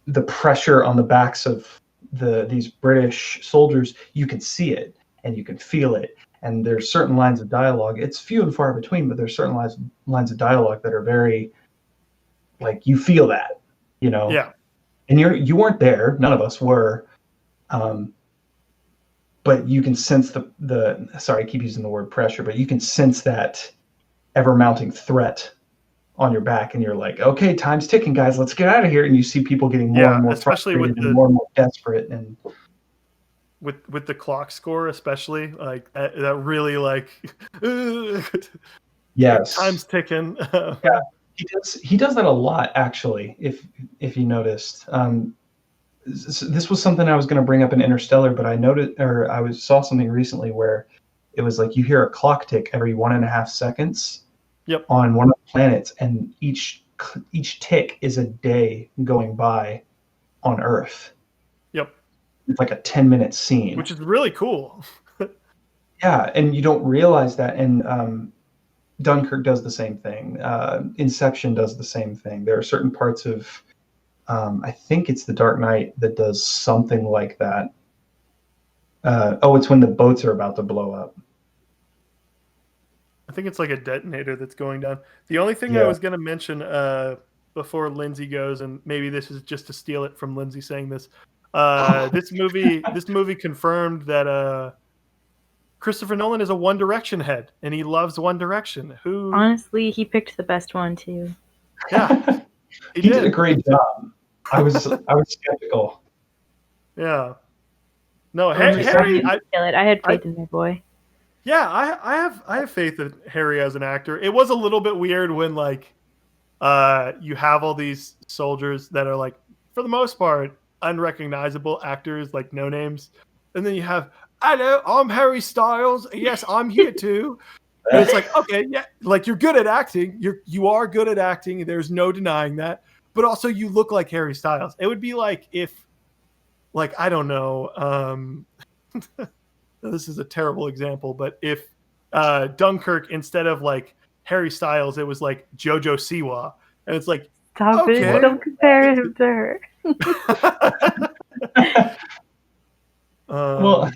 the pressure on the backs of these British soldiers, you can see it and you can feel it. And there's certain lines of dialogue. It's few and far between, but there's certain lines of dialogue that are very, like, you feel that, Yeah. And you weren't there. None of us were. But you can sense sorry, I keep using the word pressure, but you can sense that ever mounting threat on your back, and you're like, okay, time's ticking, guys, let's get out of here. And you see people getting more and more especially frustrated and more and more desperate. And with the clock score, especially like that really like yes, time's ticking. He does that a lot, actually. If you noticed, this was something I was going to bring up in Interstellar, but I noticed, or saw something recently where it was like you hear a clock tick every 1.5 seconds. Yep. On one of the planets, and each tick is a day going by on Earth. Yep. It's like a 10-minute scene, which is really cool. Yeah, and you don't realize that. And Dunkirk does the same thing. Inception does the same thing. There are certain parts of, I think it's The Dark Knight that does something like that. It's when the boats are about to blow up. I think it's like a detonator that's going down. The only thing I was going to mention before Lindsay goes, and maybe this is just to steal it from Lindsay saying this, this movie confirmed that Christopher Nolan is a One Direction head, and he loves One Direction. Honestly, he picked the best one too. Yeah, he did a great job. I was skeptical. Yeah. No, Harry. I had faith in that boy. Yeah, I have faith in Harry as an actor. It was a little bit weird when like you have all these soldiers that are like, for the most part, unrecognizable actors, like no names, and then you have, hello, I'm Harry Styles. Yes, I'm here too. And it's like, okay, yeah, like you're good at acting. You are good at acting. There's no denying that. But also, you look like Harry Styles. It would be like if, like, I don't know. This is a terrible example, but if Dunkirk, instead of like Harry Styles, it was like Jojo Siwa, and it's like, stop it! Don't compare him to her. Well,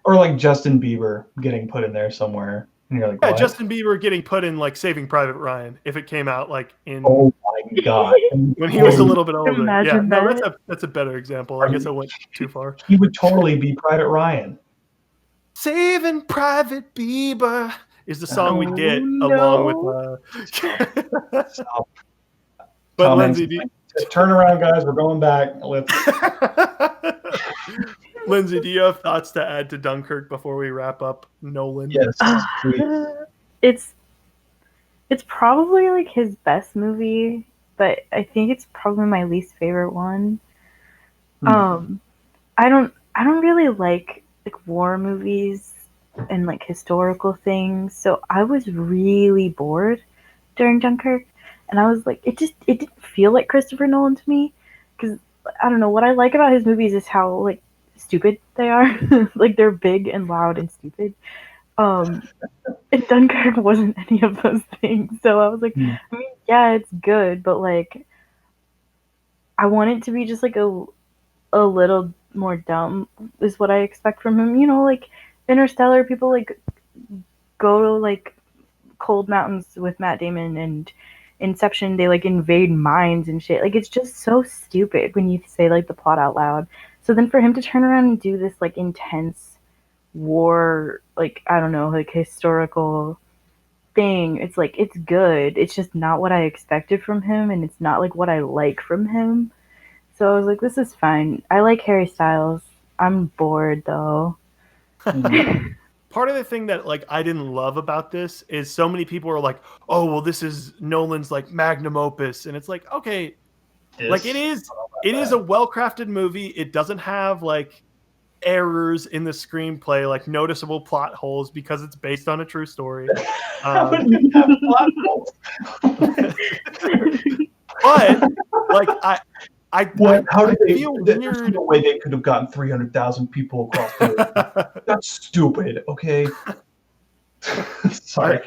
or like Justin Bieber getting put in there somewhere, and you're like, yeah, what? Justin Bieber getting put in like Saving Private Ryan if it came out like in. Oh my god! When he was a little bit older. Imagine that. That's a better example. I guess I went too far. He would totally be Private Ryan. Saving Private Bieber is the song we did along with. But Lindsay, turn around, guys. We're going back. Let's. Lindsay, do you have thoughts to add to Dunkirk before we wrap up Nolan? Yes, it's probably like his best movie, but I think it's probably my least favorite one. I don't really like war movies and like historical things, so I was really bored during Dunkirk, and I was like, it didn't feel like Christopher Nolan to me, because I don't know, what I like about his movies is how like stupid they are. Like they're big and loud and stupid. And Dunkirk wasn't any of those things, so I was like, I mean, yeah, it's good, but like I want it to be just like a little more dumb is what I expect from him. You know, like Interstellar, people like go to like cold mountains with Matt Damon, and Inception, they like invade mines and shit. Like it's just so stupid when you say like the plot out loud. So then for him to turn around and do this like intense war, like I don't know, like historical thing, it's like it's good. It's just not what I expected from him, and it's not like what I like from him. So I was like, this is fine. I like Harry Styles. I'm bored though. Part of the thing that like I didn't love about this is so many people are like, oh well, this is Nolan's like magnum opus, and it's like, okay, like it is a well-crafted movie. It doesn't have like errors in the screenplay, like noticeable plot holes, because it's based on a true story. But like I feel weird. There's no way they could have gotten 300,000 people across the road. That's stupid. Okay. Sorry.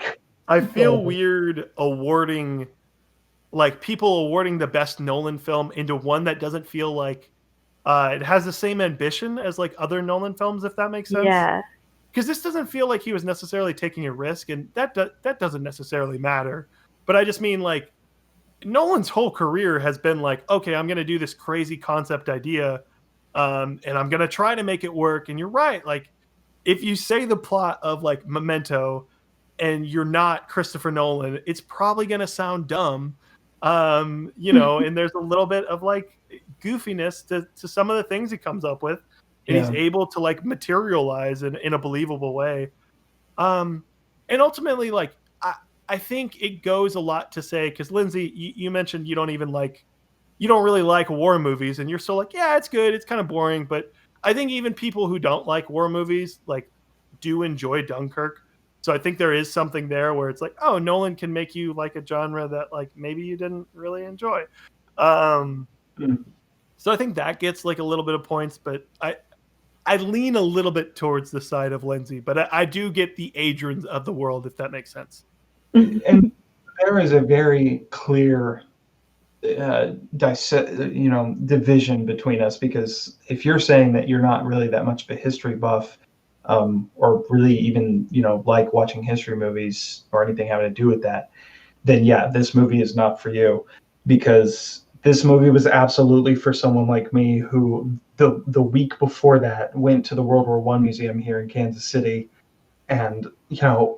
I feel weird awarding the best Nolan film into one that doesn't feel like it has the same ambition as like other Nolan films, if that makes sense. Yeah. Because this doesn't feel like he was necessarily taking a risk, and that doesn't necessarily matter. But I just mean like Nolan's whole career has been like, okay, I'm going to do this crazy concept idea, and I'm going to try to make it work. And you're right. Like, if you say the plot of like Memento and you're not Christopher Nolan, it's probably going to sound dumb. You know, and there's a little bit of like goofiness to some of the things he comes up with, and he's able to like materialize in a believable way. And ultimately, like, I think it goes a lot to say, because Lindsay, you mentioned you don't really like war movies, and you're still like, yeah, it's good, it's kind of boring, but I think even people who don't like war movies like do enjoy Dunkirk. So I think there is something there where it's like, oh, Nolan can make you like a genre that like maybe you didn't really enjoy. Um, so I think that gets like a little bit of points, but I lean a little bit towards the side of Lindsay, but I do get the Adrians of the world, if that makes sense. And there is a very clear division between us, because if you're saying that you're not really that much of a history buff, or really even like watching history movies or anything having to do with that, then yeah, this movie is not for you, because this movie was absolutely for someone like me who the week before that went to the World War I museum here in Kansas City and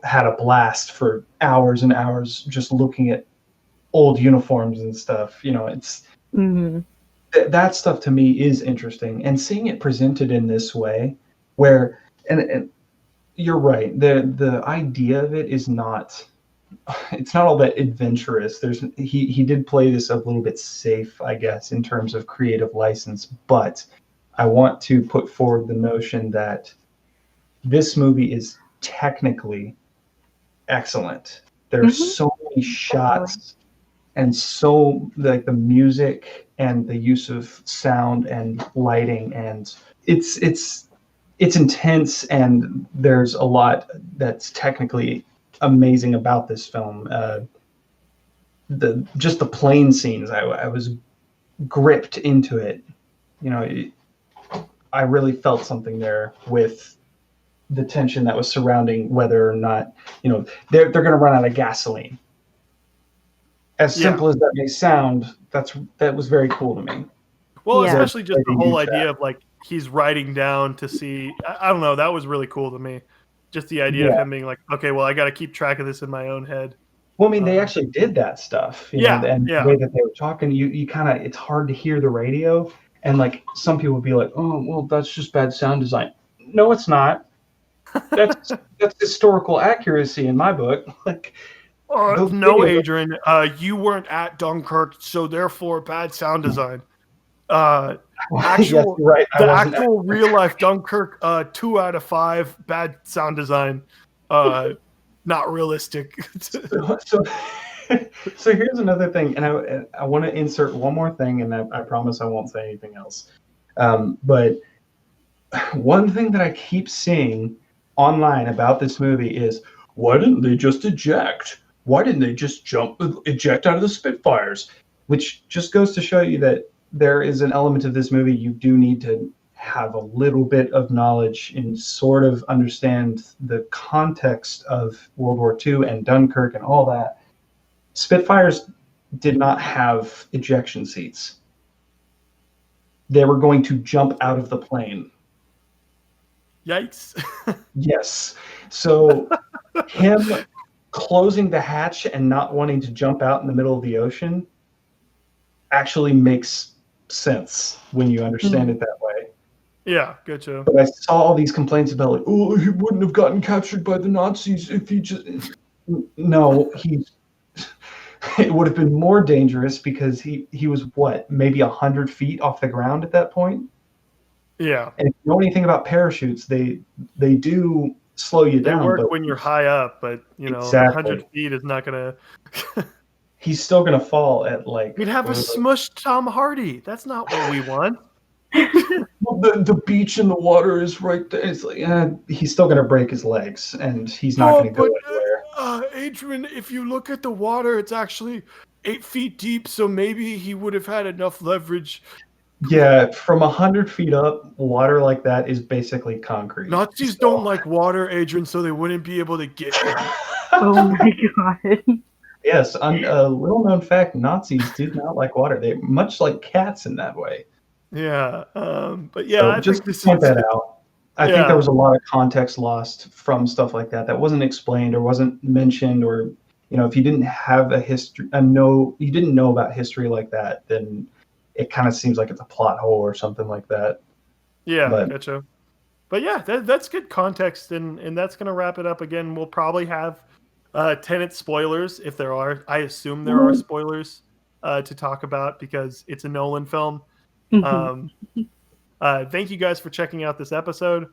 had a blast for hours and hours just looking at old uniforms and stuff. It's that stuff to me is interesting, and seeing it presented in this way, where and you're right, the idea of it is not, it's not all that adventurous. He did play this a little bit safe, I guess, in terms of creative license, but I want to put forward the notion that this movie is technically excellent. There's so many shots, and so like the music and the use of sound and lighting, and it's intense, and there's a lot that's technically amazing about this film. The plane scenes, I was gripped into it. I really felt something there with the tension that was surrounding whether or not they're going to run out of gasoline. As simple as that may sound, that was very cool to me. Well, especially just the whole idea of like he's writing down to see. I don't know. That was really cool to me. Just the idea of him being like, okay, well, I got to keep track of this in my own head. Well, I mean, they actually did that stuff, and the way that they were talking, you kind of, it's hard to hear the radio, and like some people would be like, oh, well, that's just bad sound design. No, it's not. That's historical accuracy in my book. Like, no, Adrian, you weren't at Dunkirk, so therefore bad sound design. Actual real life Dunkirk, 2 out of 5 bad sound design. Not realistic. so here's another thing, and I want to insert one more thing, and I promise I won't say anything else. But one thing that I keep seeing online about this movie is, why didn't they just eject? Why didn't they just eject out of the Spitfires? Which just goes to show you that there is an element of this movie you do need to have a little bit of knowledge and sort of understand the context of World War II and Dunkirk and all that. Spitfires did not have ejection seats. They were going to jump out of the plane. Yikes. Yes. So him closing the hatch and not wanting to jump out in the middle of the ocean actually makes sense when you understand it that way. Yeah, gotcha. But I saw all these complaints about like, oh, he wouldn't have gotten captured by the Nazis if he just... No, it would have been more dangerous because he was, what, maybe 100 feet off the ground at that point? Yeah. And if you know anything about parachutes, they do slow you down. They work when you're high up, but, 100 feet is not going to... He's still going to fall at like... We'd have a smushed Tom Hardy. That's not what we want. The beach and the water is right there. It's like he's still going to break his legs, and he's not going to go anywhere. Adrian, if you look at the water, it's actually 8 feet deep, so maybe he would have had enough leverage. Yeah, from 100 feet up, water like that is basically concrete. Nazis don't like water, Adrian, so they wouldn't be able to get him. Oh my god. Yes, a little known fact, Nazis did not like water. They're much like cats in that way. Yeah, but yeah, so I just think this point that out. I think there was a lot of context lost from stuff like that wasn't explained or wasn't mentioned, or if you didn't have a history, you didn't know about history like that, then it kind of seems like it's a plot hole or something like that. Yeah, gotcha. But yeah, that's good context, and that's gonna wrap it up. Again, we'll probably have Tenet spoilers, if there are. I assume there are spoilers to talk about because it's a Nolan film. Um, thank you guys for checking out this episode.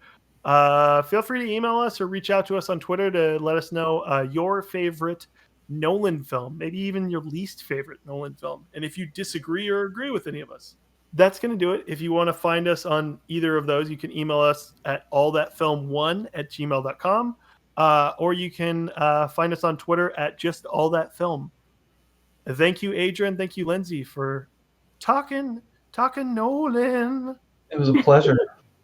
Feel free to email us or reach out to us on Twitter to let us know your favorite Nolan film, maybe even your least favorite Nolan film, and if you disagree or agree with any of us. That's going to do it. If you want to find us on either of those, you can email us at allthatfilm1@gmail.com, or you can find us on Twitter at just allthatfilm. Thank you, Adrian. Thank you, Lindsay, for talking Nolan. It was a pleasure.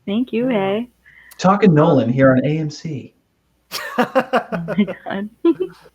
Thank you, hey. Talking Nolan here on AMC. Oh my god.